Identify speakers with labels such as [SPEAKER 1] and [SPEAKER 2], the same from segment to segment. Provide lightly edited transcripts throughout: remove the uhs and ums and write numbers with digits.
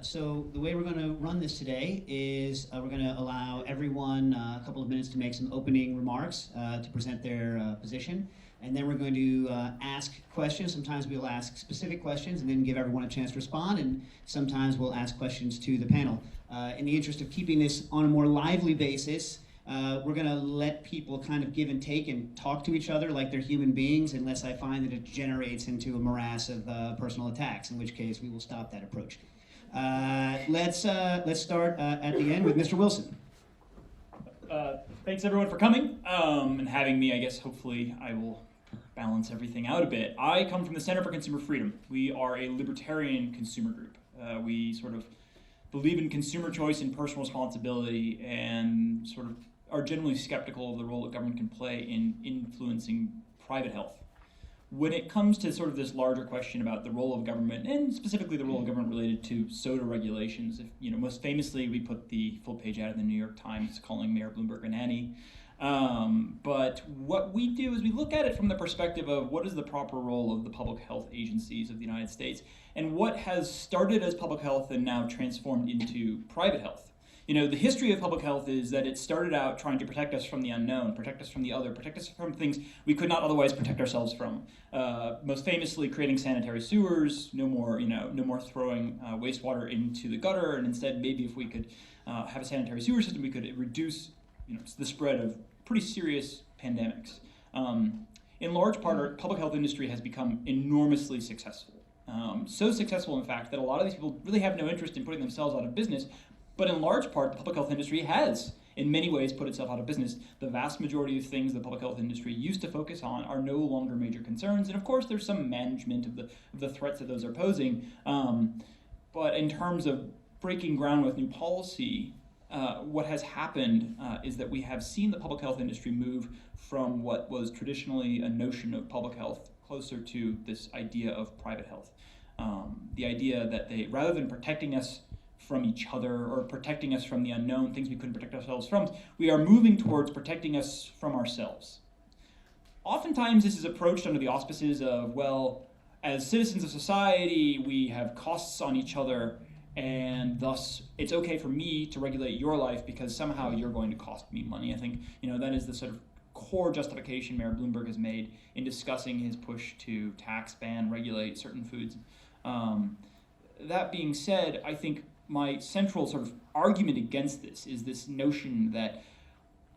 [SPEAKER 1] So the way we're going to run this today is we're going to allow everyone a couple of minutes to make some opening remarks to present their position. And then we're going to ask questions. Sometimes we'll ask specific questions and then give everyone a chance to respond. And sometimes we'll ask questions to the panel. In the interest of keeping this on a more lively basis, we're going to let people kind of give and take and talk to each other like they're human beings, unless I find that it degenerates into a morass of personal attacks, in which case we will stop that approach. Let's start at the end with Mr. Wilson.
[SPEAKER 2] Thanks everyone for coming and having me. I guess hopefully I will balance everything out a bit. I come from the Center for Consumer Freedom. We are a libertarian consumer group. We sort of believe in consumer choice and personal responsibility, and sort of are generally skeptical of the role that government can play in influencing private health. When it comes to sort of this larger question about the role of government, and specifically the role of government related to soda regulations, most famously we put the full page ad in the New York Times calling Mayor Bloomberg a nanny. But what we do is we look at it from the perspective of what is the proper role of the public health agencies of the United States, and what has started as public health and now transformed into private health. The history of public health is that it started out trying to protect us from the unknown, protect us from the other, protect us from things we could not otherwise protect ourselves from. Most famously, creating sanitary sewers, no more throwing wastewater into the gutter, and instead, maybe if we could have a sanitary sewer system, we could reduce the spread of pretty serious pandemics. In large part, our public health industry has become enormously successful. So successful, in fact, that a lot of these people really have no interest in putting themselves out of business. But in large part, the public health industry has, in many ways, put itself out of business. The vast majority of things the public health industry used to focus on are no longer major concerns. And of course, there's some management of the threats that those are posing. But in terms of breaking ground with new policy, what has happened is that we have seen the public health industry move from what was traditionally a notion of public health closer to this idea of private health. The idea that they, rather than protecting us from each other or protecting us from the unknown, things we couldn't protect ourselves from, we are moving towards protecting us from ourselves. Oftentimes this is approached under the auspices of, well, as citizens of society, we have costs on each other, and thus it's okay for me to regulate your life because somehow you're going to cost me money. I think that is the sort of core justification Mayor Bloomberg has made in discussing his push to tax, ban, regulate certain foods. That being said, I think my central sort of argument against this is this notion that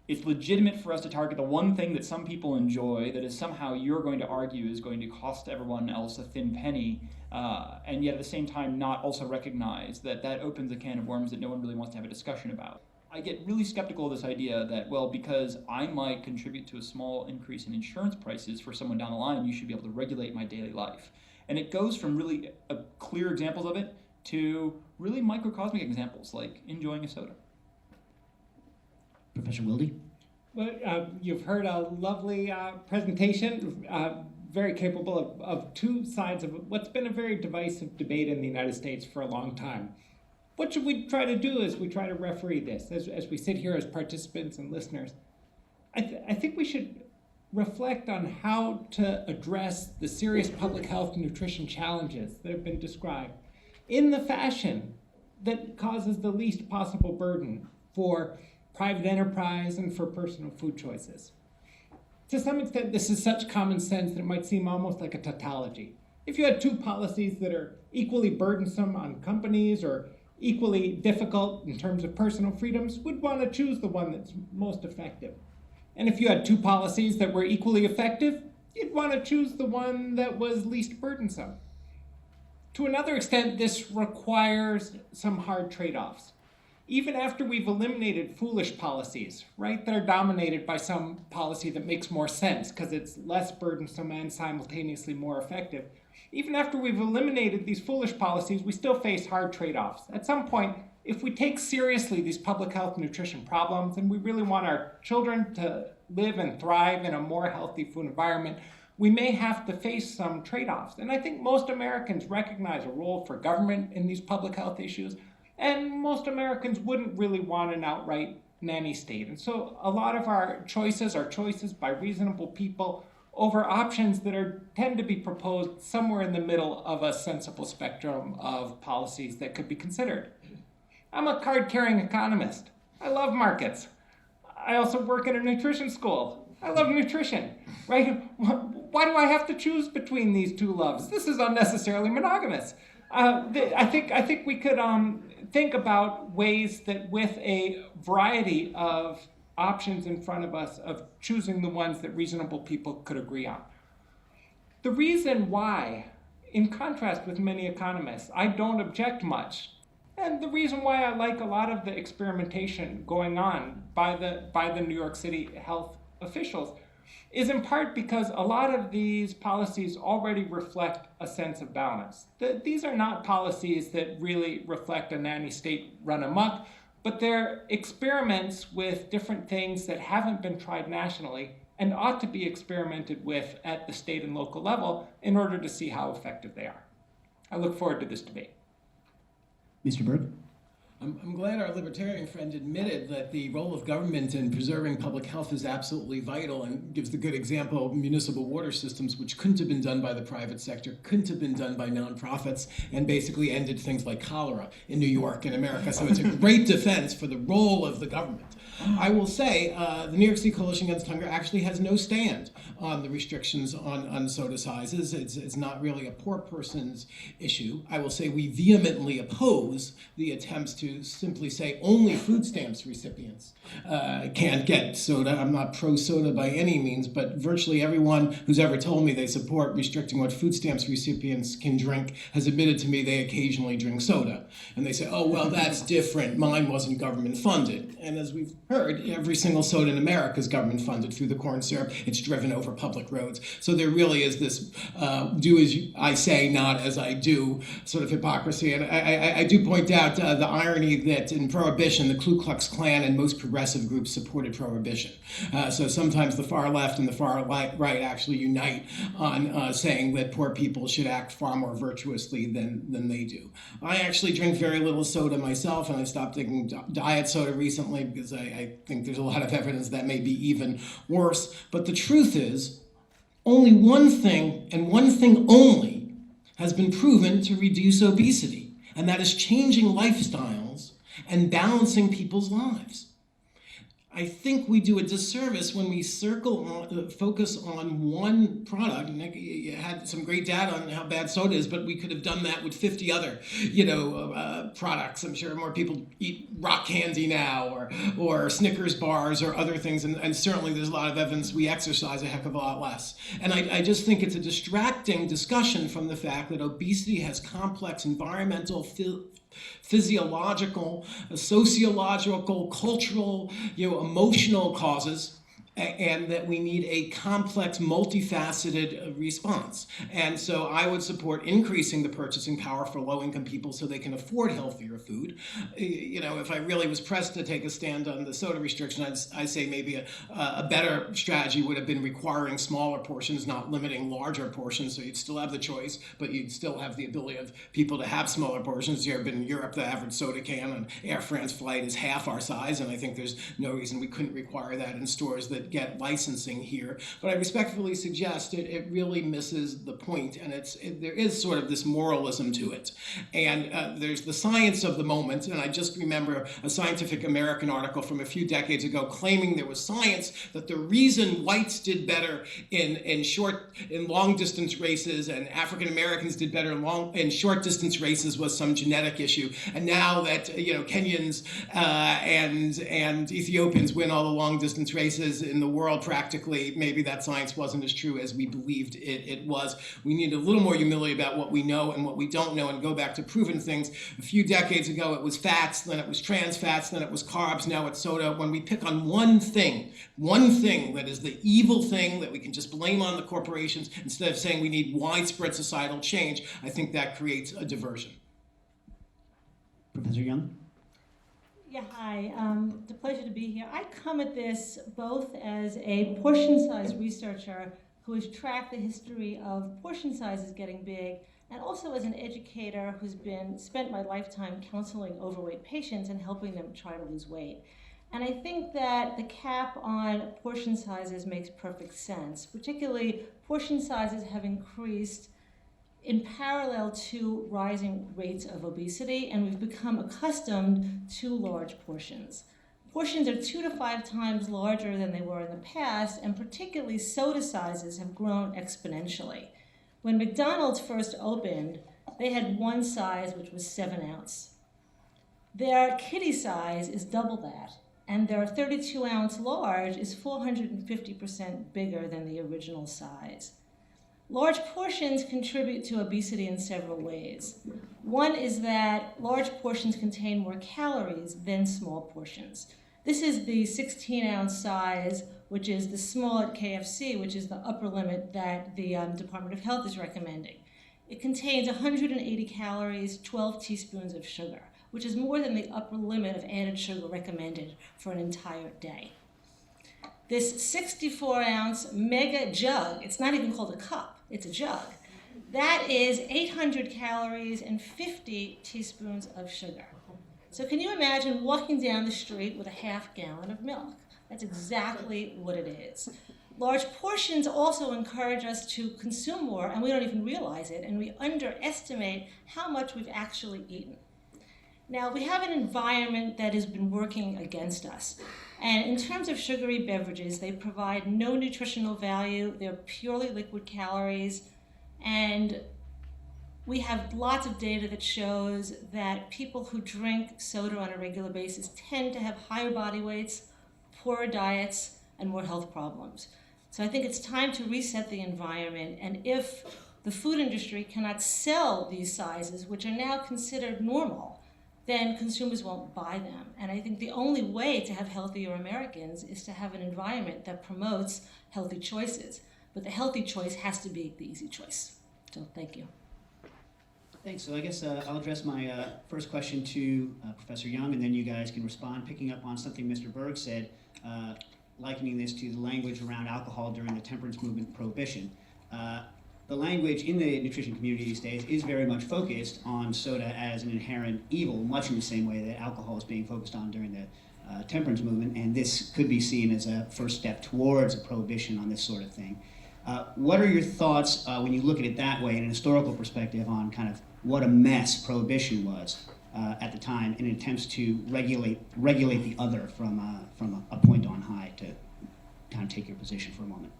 [SPEAKER 2] it's legitimate for us to target the one thing that some people enjoy that is somehow you're going to argue is going to cost everyone else a thin penny, and yet at the same time not also recognize that that opens a can of worms that no one really wants to have a discussion about. I get really skeptical of this idea that, well, because I might contribute to a small increase in insurance prices for someone down the line, you should be able to regulate my daily life. And it goes from really clear examples of it to really microcosmic examples like enjoying a soda.
[SPEAKER 1] Professor Wilde?
[SPEAKER 3] Well, you've heard a lovely presentation, very capable of two sides of what's been a very divisive debate in the United States for a long time. What should we try to do as we try to referee this, as we sit here as participants and listeners? I think we should reflect on how to address the serious public health and nutrition challenges that have been described in the fashion that causes the least possible burden for private enterprise and for personal food choices. To some extent, this is such common sense that it might seem almost like a tautology. If you had two policies that are equally burdensome on companies or equally difficult in terms of personal freedoms, we'd want to choose the one that's most effective. And if you had two policies that were equally effective, you'd want to choose the one that was least burdensome. To another extent, this requires some hard trade-offs. Even after we've eliminated foolish policies, right, that are dominated by some policy that makes more sense because it's less burdensome and simultaneously more effective, even after we've eliminated these foolish policies, we still face hard trade-offs. At some point, if we take seriously these public health and nutrition problems and we really want our children to live and thrive in a more healthy food environment, we may have to face some trade-offs. And I think most Americans recognize a role for government in these public health issues, and most Americans wouldn't really want an outright nanny state. And so a lot of our choices are choices by reasonable people over options that tend to be proposed somewhere in the middle of a sensible spectrum of policies that could be considered. I'm a card-carrying economist. I love markets. I also work at a nutrition school. I love nutrition, right? Why do I have to choose between these two loves? This is unnecessarily monogamous. I think we could think about ways that with a variety of options in front of us of choosing the ones that reasonable people could agree on. The reason why, in contrast with many economists, I don't object much, and the reason why I like a lot of the experimentation going on by the New York City health officials, is in part because a lot of these policies already reflect a sense of balance. These are not policies that really reflect a nanny state run amok, but they're experiments with different things that haven't been tried nationally and ought to be experimented with at the state and local level in order to see how effective they are. I look forward to this debate.
[SPEAKER 1] Mr. Berg?
[SPEAKER 4] I'm glad our libertarian friend admitted that the role of government in preserving public health is absolutely vital, and gives the good example of municipal water systems, which couldn't have been done by the private sector, couldn't have been done by nonprofits, and basically ended things like cholera in New York and America. So it's a great defense for the role of the government. I will say the New York City Coalition Against Hunger actually has no stand on the restrictions on soda sizes. It's not really a poor person's issue. I will say we vehemently oppose the attempts to simply say only food stamps recipients can't get soda. I'm not pro-soda by any means, but virtually everyone who's ever told me they support restricting what food stamps recipients can drink has admitted to me they occasionally drink soda. And they say, oh, well, that's different. Mine wasn't government funded. And as we've heard, every single soda in America is government funded through the corn syrup. It's driven over public roads. So there really is this do as I say, not as I do sort of hypocrisy. And I do point out the irony that in Prohibition, the Ku Klux Klan and most progressive groups supported Prohibition. So sometimes the far left and the far right actually unite on saying that poor people should act far more virtuously than they do. I actually drink very little soda myself, and I stopped drinking diet soda recently because I think there's a lot of evidence that may be even worse. But the truth is, only one thing, and one thing only, has been proven to reduce obesity, and that is changing lifestyles and balancing people's lives. I think we do a disservice when we focus on one product. Nick, you had some great data on how bad soda is, but we could have done that with 50 other, products. I'm sure more people eat rock candy now, or Snickers bars, or other things, and certainly there's a lot of evidence we exercise a heck of a lot less. And I just think it's a distracting discussion from the fact that obesity has complex environmental, physiological, sociological, cultural, emotional causes, and that we need a complex, multifaceted response. And so I would support increasing the purchasing power for low-income people so they can afford healthier food. If I really was pressed to take a stand on the soda restriction, I'd say maybe a better strategy would have been requiring smaller portions, not limiting larger portions, so you'd still have the choice, but you'd still have the ability of people to have smaller portions. You've been in Europe, the average soda can on Air France flight is half our size, and I think there's no reason we couldn't require that in stores that get licensing here. But I respectfully suggest it really misses the point, and there is sort of this moralism to it. And there's the science of the moment, and I just remember a Scientific American article from a few decades ago claiming there was science that the reason whites did better in long distance races and African Americans did better in short distance races was some genetic issue. And now that Kenyans and Ethiopians win all the long distance races in the world practically, maybe that science wasn't as true as we believed it was. We need a little more humility about what we know and what we don't know, and go back to proven things. A few decades ago it was fats, then it was trans fats, then it was carbs, now it's soda. When we pick on one thing that is the evil thing that we can just blame on the corporations instead of saying we need widespread societal change, I think that creates a diversion.
[SPEAKER 1] Professor Young?
[SPEAKER 5] Yeah, hi. It's a pleasure to be here. I come at this both as a portion size researcher who has tracked the history of portion sizes getting big, and also as an educator who's spent my lifetime counseling overweight patients and helping them try to lose weight. And I think that the cap on portion sizes makes perfect sense. Particularly, portion sizes have increased in parallel to rising rates of obesity, and we've become accustomed to large portions. Portions are 2 to 5 times larger than they were in the past, and particularly soda sizes have grown exponentially. When McDonald's first opened, they had one size, which was 7 ounce. Their kiddie size is double that, and their 32 ounce large is 450% bigger than the original size. Large portions contribute to obesity in several ways. One is that large portions contain more calories than small portions. This is the 16 ounce size, which is the small at KFC, which is the upper limit that the Department of Health is recommending. It contains 180 calories, 12 teaspoons of sugar, which is more than the upper limit of added sugar recommended for an entire day. This 64 ounce mega jug, it's not even called a cup, it's a jug, that is 800 calories and 50 teaspoons of sugar. So can you imagine walking down the street with a half gallon of milk? That's exactly what it is. Large portions also encourage us to consume more, and we don't even realize it, and we underestimate how much we've actually eaten. Now, we have an environment that has been working against us. And in terms of sugary beverages, they provide no nutritional value. They're purely liquid calories. And we have lots of data that shows that people who drink soda on a regular basis tend to have higher body weights, poorer diets, and more health problems. So I think it's time to reset the environment. And if the food industry cannot sell these sizes, which are now considered normal, then consumers won't buy them. And I think the only way to have healthier Americans is to have an environment that promotes healthy choices. But the healthy choice has to be the easy choice. So thank you.
[SPEAKER 1] Thanks. So I guess I'll address my first question to Professor Young, and then you guys can respond, picking up on something Mr. Berg said, likening this to the language around alcohol during the temperance movement prohibition. The language in the nutrition community these days is very much focused on soda as an inherent evil, much in the same way that alcohol is being focused on during the temperance movement, and this could be seen as a first step towards a prohibition on this sort of thing. What are your thoughts when you look at it that way in an historical perspective on kind of what a mess prohibition was at the time in attempts to regulate the other from a point on high, to kind of take your position for a moment?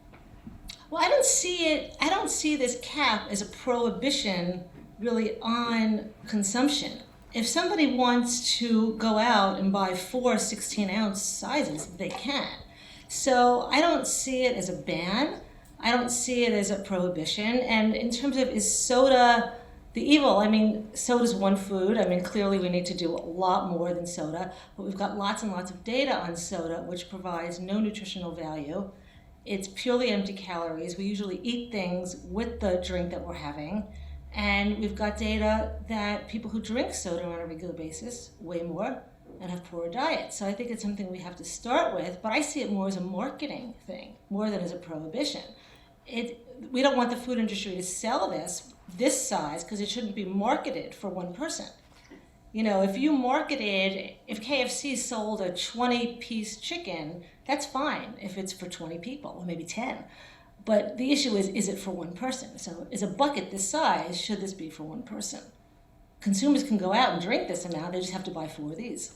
[SPEAKER 5] Well, I don't see this cap as a prohibition really on consumption. If somebody wants to go out and buy 4 16-ounce sizes, they can. So I don't see it as a ban. I don't see it as a prohibition. And in terms of, is soda the evil? I mean, soda's one food. I mean, clearly we need to do a lot more than soda, but we've got lots and lots of data on soda, which provides no nutritional value. It's purely empty calories. We usually eat things with the drink that we're having. And we've got data that people who drink soda on a regular basis weigh more and have poorer diets. So I think it's something we have to start with, but I see it more as a marketing thing, more than as a prohibition. We don't want the food industry to sell this size, because it shouldn't be marketed for one person. You know, if KFC sold a 20-piece chicken, that's fine if it's for 20 people, or maybe 10. But the issue is it for one person? So is a bucket this size, should this be for one person? Consumers can go out and drink this amount, they just have to buy 4 of these.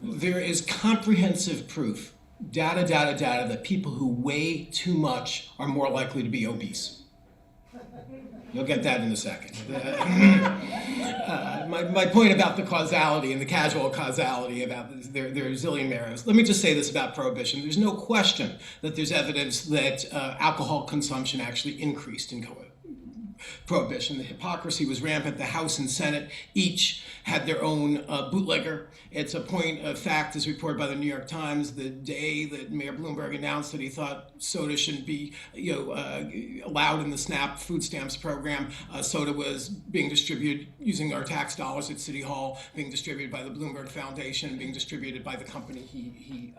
[SPEAKER 4] There is comprehensive proof, data, that people who weigh too much are more likely to be obese. You'll get that in a second. My point about the causality and the casual causality about there are zillion marrows. Let me just say this about prohibition. There's no question that there's evidence that alcohol consumption actually increased in prohibition. The hypocrisy was rampant. The House and Senate each had their own bootlegger. It's a point of fact, as reported by the New York Times, the day that Mayor Bloomberg announced that he thought soda shouldn't be allowed in the SNAP food stamps program. Soda was being distributed using our tax dollars at City Hall, being distributed by the Bloomberg Foundation, being distributed by the company he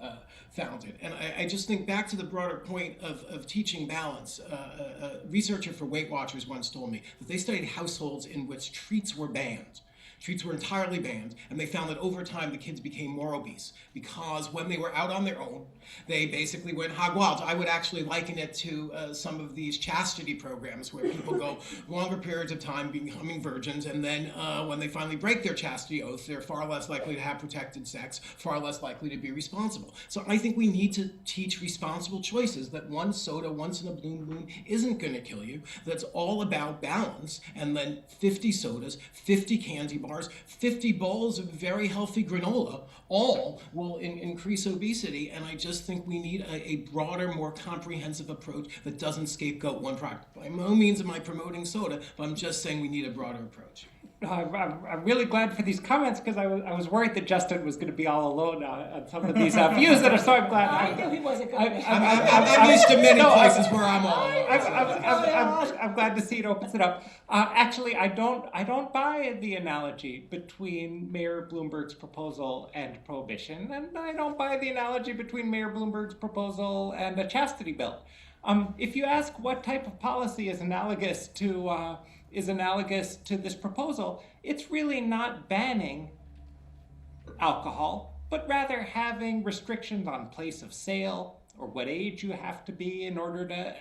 [SPEAKER 4] founded. And I just think back to the broader point of teaching balance. A researcher for Weight Watchers once told me that they studied households in which treats were banned Treats were entirely banned, and they found that over time the kids became more obese because when they were out on their own, they basically went hog wild. I would actually liken it to some of these chastity programs where people go longer periods of time becoming virgins, and then when they finally break their chastity oath, they're far less likely to have protected sex, far less likely to be responsible. So I think we need to teach responsible choices, that one soda once in a blue moon isn't going to kill you, that's all about balance, and then 50 sodas, 50 candy bars, 50 bowls of very healthy granola, all will increase obesity, and I just think we need a broader, more comprehensive approach that doesn't scapegoat one product. By no means am I promoting soda, but I'm just saying we need a broader approach.
[SPEAKER 3] I'm really glad for these comments because I was worried that Justin was going to be all alone on some of these views that are so I'm glad.
[SPEAKER 5] I knew he wasn't going to be.
[SPEAKER 4] I'm used to many places where I'm all alone.
[SPEAKER 3] I'm glad to see it opens it up. Actually, I don't buy the analogy between Mayor Bloomberg's proposal and prohibition, and I don't buy the analogy between Mayor Bloomberg's proposal and a chastity bill. If you ask what type of policy is analogous to this proposal, it's really not banning alcohol, but rather having restrictions on place of sale, or what age you have to be in order to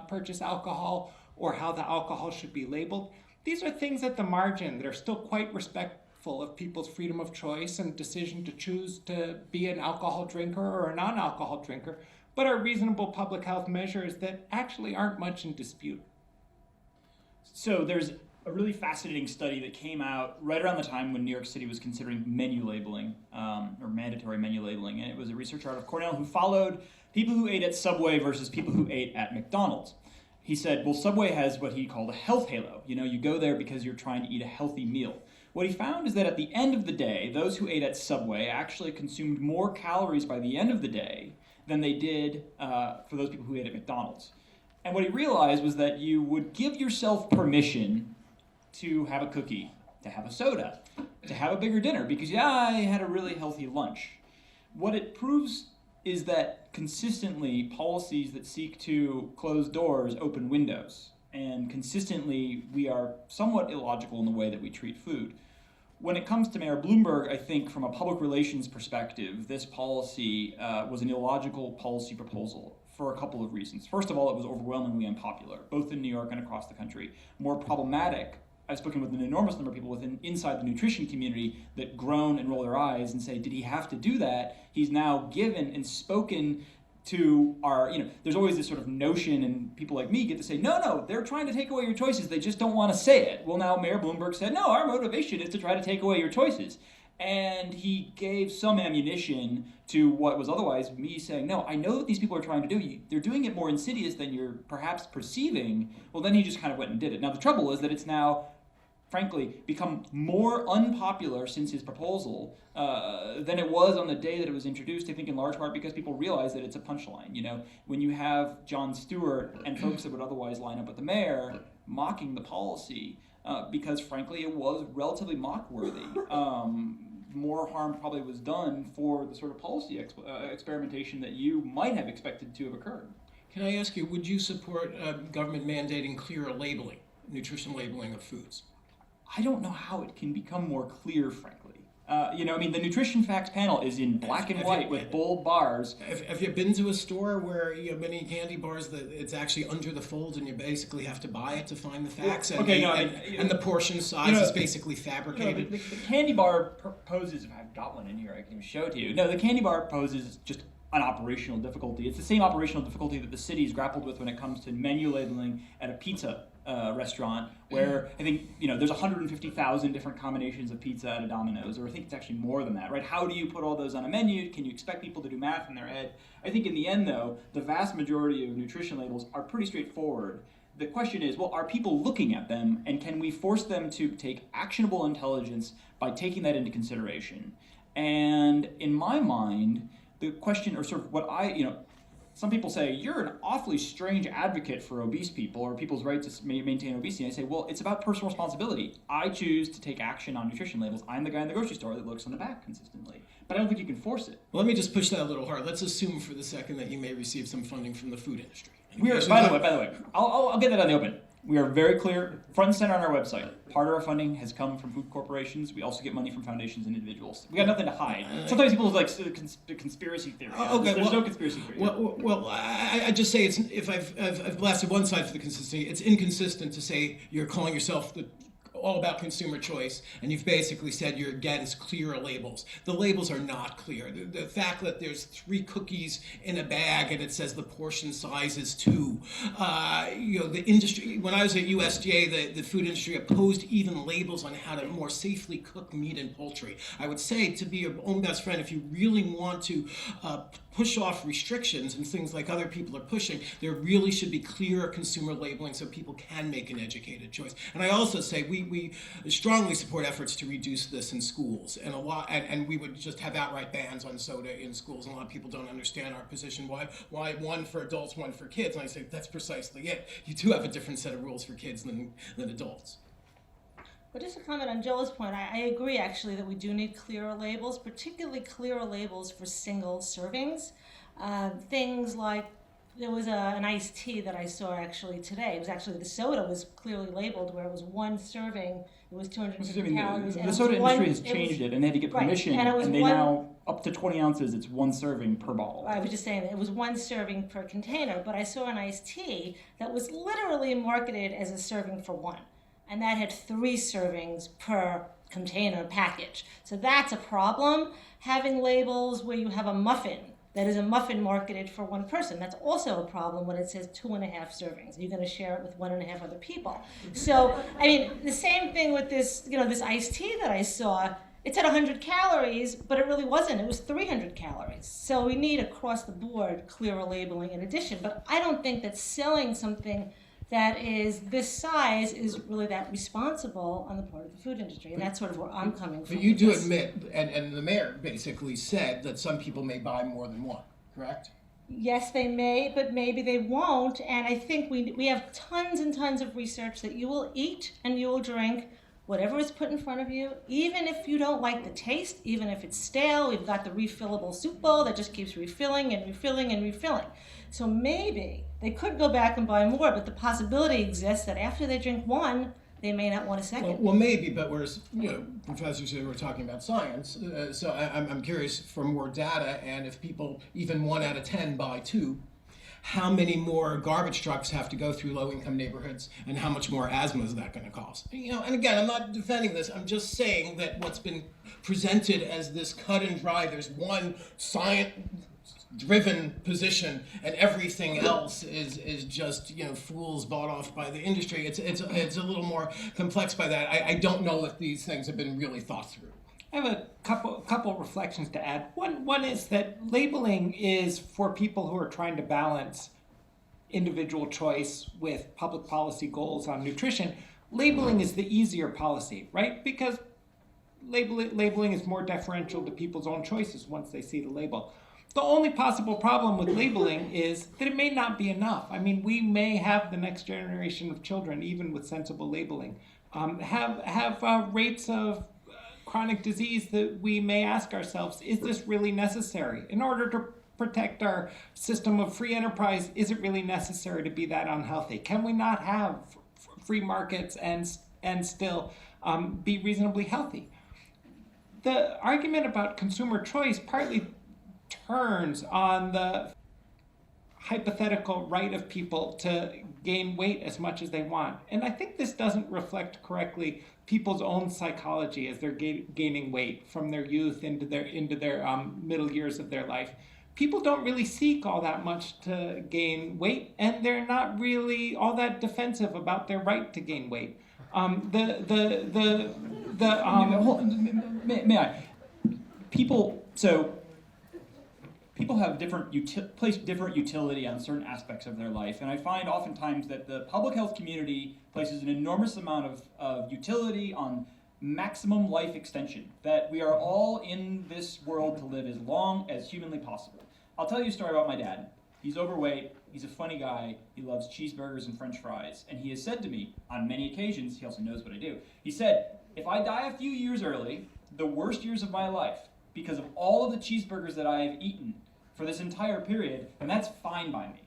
[SPEAKER 3] purchase alcohol, or how the alcohol should be labeled. These are things at the margin that are still quite respectful of people's freedom of choice and decision to choose to be an alcohol drinker or a non-alcohol drinker, but are reasonable public health measures that actually aren't much in dispute.
[SPEAKER 2] So there's a really fascinating study that came out right around the time when New York City was considering menu labeling, or mandatory menu labeling. And it was a researcher out of Cornell who followed people who ate at Subway versus people who ate at McDonald's. He said, well, Subway has what he called a health halo. You know, you go there because you're trying to eat a healthy meal. What he found is that at the end of the day, those who ate at Subway actually consumed more calories by the end of the day than they did for those people who ate at McDonald's. And what he realized was that you would give yourself permission to have a cookie, to have a soda, to have a bigger dinner, because yeah, I had a really healthy lunch. What it proves is that consistently policies that seek to close doors open windows, and consistently we are somewhat illogical in the way that we treat food. When it comes to Mayor Bloomberg, I think from a public relations perspective, this policy was an illogical policy proposal for a couple of reasons. First of all, it was overwhelmingly unpopular, both in New York and across the country. More problematic, I've spoken with an enormous number of people inside the nutrition community that groan and roll their eyes and say, did he have to do that? He's now given and spoken to our, there's always this sort of notion, and people like me get to say, no, they're trying to take away your choices, they just don't want to say it. Well, now Mayor Bloomberg said, no, our motivation is to try to take away your choices. And he gave some ammunition to what was otherwise me saying, no, I know what these people are trying to do. They're doing it more insidious than you're perhaps perceiving. Well, then he just kind of went and did it. Now, the trouble is that it's now, frankly, become more unpopular since his proposal than it was on the day that it was introduced, I think in large part because people realize that it's a punchline. When you have Jon Stewart and folks that would otherwise line up with the mayor mocking the policy, because frankly it was relatively mock-worthy. More harm probably was done for the sort of policy experimentation that you might have expected to have occurred.
[SPEAKER 4] Can I ask you, would you support government mandating clearer labeling, nutrition labeling of foods?
[SPEAKER 2] I don't know how it can become more clear, frankly. The nutrition facts panel is in black and white with bold bars.
[SPEAKER 4] Have you been to a store where you have many candy bars that it's actually under the fold and you basically have to buy it to find the facts? And the portion size is basically fabricated.
[SPEAKER 2] The candy bar poses, if I've got one in here, I can show it to you. No, the candy bar poses just an operational difficulty. It's the same operational difficulty that the city's grappled with when it comes to menu labeling at a pizza restaurant, where I think there's 150,000 different combinations of pizza at a Domino's, or I think it's actually more than that, right? How do you put all those on a menu? Can you expect people to do math in their head? I think in the end, though, the vast majority of nutrition labels are pretty straightforward. The question is, well, are people looking at them, and can we force them to take actionable intelligence by taking that into consideration? And in my mind, the question, or sort of what some people say, you're an awfully strange advocate for obese people or people's right to maintain obesity. And I say, well, it's about personal responsibility. I choose to take action on nutrition labels. I'm the guy in the grocery store that looks on the back consistently. But I don't think you can force it.
[SPEAKER 4] Well, let me just push that a little hard. Let's assume for the second that you may receive some funding from the food industry.
[SPEAKER 2] By the way, I'll get that on the open. We are very clear, front and center on our website. Part of our funding has come from food corporations. We also get money from foundations and individuals. We got nothing to hide. Sometimes people like conspiracy theory.
[SPEAKER 4] Okay,
[SPEAKER 2] There's no conspiracy theory.
[SPEAKER 4] Well, I just say it's if I've blasted one side for the consistency, it's inconsistent to say you're calling yourself all about consumer choice, and you've basically said you're against clearer labels. The labels are not clear. The fact that there's 3 cookies in a bag and it says the portion size is 2. The industry, when I was at USDA, the food industry opposed even labels on how to more safely cook meat and poultry. I would say, to be your own best friend, if you really want to push off restrictions and things like other people are pushing, there really should be clearer consumer labeling so people can make an educated choice. And I also say we strongly support efforts to reduce this in schools, and we would just have outright bans on soda in schools. And a lot of people don't understand our position. Why one for adults, one for kids? And I say that's precisely it. You do have a different set of rules for kids than adults.
[SPEAKER 5] But just to comment on Joe's point, I agree actually that we do need clearer labels, particularly clearer labels for single servings. Things like, there was an iced tea that I saw actually today. It was actually, the soda was clearly labeled where it was 1 serving, it was 250 calories.
[SPEAKER 2] The soda industry has changed it, and they had to get permission,
[SPEAKER 5] right.
[SPEAKER 2] and they now, up to 20 ounces, it's 1 serving per bottle.
[SPEAKER 5] I was just saying that it was 1 serving per container, but I saw an iced tea that was literally marketed as a serving for 1. And that had 3 servings per container package. So that's a problem. Having labels where you have a muffin that is a muffin marketed for 1 person, that's also a problem when it says 2.5 servings. You're going to share it with 1.5 other people. So, I mean, the same thing with this, this iced tea that I saw. It said 100 calories, but it really wasn't. It was 300 calories. So we need across the board clearer labeling in addition. But I don't think that selling something that is this size is really that responsible on the part of the food industry, and that's sort of where I'm coming from.
[SPEAKER 4] But you do admit, and the mayor basically said that some people may buy more than 1, correct?
[SPEAKER 5] Yes, they may, but maybe they won't, and I think we have tons and tons of research that you will eat and you will drink whatever is put in front of you, even if you don't like the taste, even if it's stale. We've got the refillable soup bowl that just keeps refilling and refilling and refilling. So maybe they could go back and buy more, but the possibility exists that after they drink 1, they may not want a second.
[SPEAKER 4] Well, maybe, but professors here were talking about science, so I'm curious for more data, and if people, even 1 out of 10 buy 2, how many more garbage trucks have to go through low-income neighborhoods, and how much more asthma is that going to cause? And again, I'm not defending this. I'm just saying that what's been presented as this cut and dry, there's one science-driven position, and everything else is just fools bought off by the industry. It's a little more complex by that. I don't know if these things have been really thought through.
[SPEAKER 3] I have a couple reflections to add. One is that labeling is for people who are trying to balance individual choice with public policy goals on nutrition. Labeling is the easier policy, right? Because labeling is more deferential to people's own choices once they see the label. The only possible problem with labeling is that it may not be enough. I mean, we may have the next generation of children, even with sensible labeling, have rates of chronic disease that we may ask ourselves, is this really necessary? In order to protect our system of free enterprise, is it really necessary to be that unhealthy? Can we not have free markets and still be reasonably healthy? The argument about consumer choice partly turns on the hypothetical right of people to gain weight as much as they want. And I think this doesn't reflect correctly people's own psychology as they're gaining weight from their youth into their middle years of their life. People don't really seek all that much to gain weight, and they're not really all that defensive about their right to gain weight.
[SPEAKER 2] May I? People have place different utility on certain aspects of their life, and I find oftentimes that the public health community places an enormous amount of utility on maximum life extension, that we are all in this world to live as long as humanly possible. I'll tell you a story about my dad. He's overweight, he's a funny guy, he loves cheeseburgers and french fries, and he has said to me on many occasions, he also knows what I do, he said, if I die a few years early, the worst years of my life, because of all of the cheeseburgers that I have eaten for this entire period, and that's fine by me,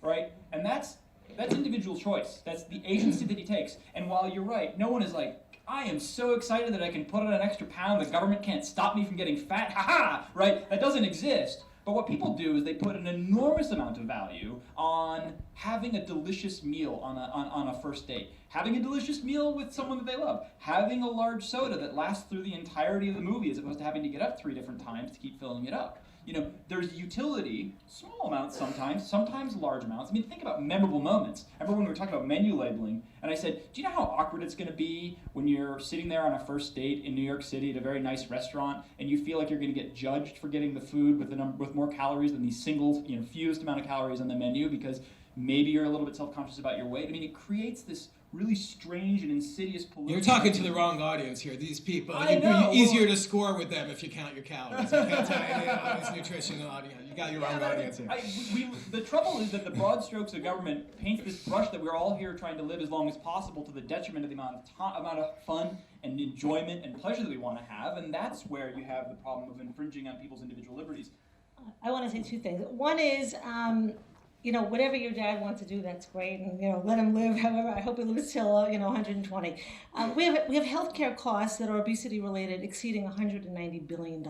[SPEAKER 2] right? And that's That's individual choice. That's the agency that he takes. And while you're right, no one is like, I am so excited that I can put on an extra pound, the government can't stop me from getting fat, haha, right? That doesn't exist. But what people do is they put an enormous amount of value on having a delicious meal on a first date, having a delicious meal with someone that they love, having a large soda that lasts through the entirety of the movie as opposed to having to get up 3 different times to keep filling it up. You know, there's utility, small amounts sometimes large amounts. I mean, think about memorable moments. I remember when we were talking about menu labeling, and I said, do you know how awkward it's going to be when you're sitting there on a first date in New York City at a very nice restaurant, and you feel like you're going to get judged for getting the food with more calories than the single, fewest amount of calories on the menu because maybe you're a little bit self-conscious about your weight. I mean, it creates this really strange and insidious political...
[SPEAKER 4] You're talking to the wrong audience here. These people,
[SPEAKER 2] I know.
[SPEAKER 4] easier to score with them if you count your calories. You can't tell any of this nutritional audience. You got your wrong audience here.
[SPEAKER 2] The trouble is that the broad strokes of government paints this brush that we're all here trying to live as long as possible to the detriment of the amount of fun and enjoyment and pleasure that we want to have, and that's where you have the problem of infringing on people's individual liberties.
[SPEAKER 5] I want to say 2 things. One is, whatever your dad wants to do, that's great, and let him live. However, I hope he lives till 120. We have healthcare costs that are obesity related exceeding $190 billion.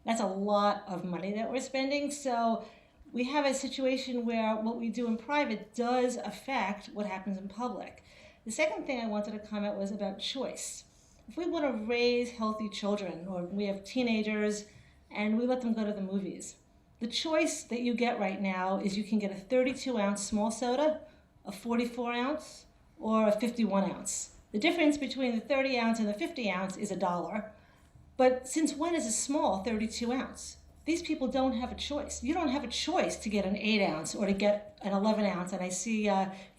[SPEAKER 5] That's a lot of money that we're spending. So we have a situation where what we do in private does affect what happens in public. The second thing I wanted to comment was about choice. If we want to raise healthy children, or we have teenagers and we let them go to the movies, the choice that you get right now is you can get a 32-ounce small soda, a 44-ounce, or a 51-ounce. The difference between the 30-ounce and the 50-ounce is $1. But since when is a small 32-ounce? These people don't have a choice. You don't have a choice to get an 8-ounce or to get an 11-ounce. And I see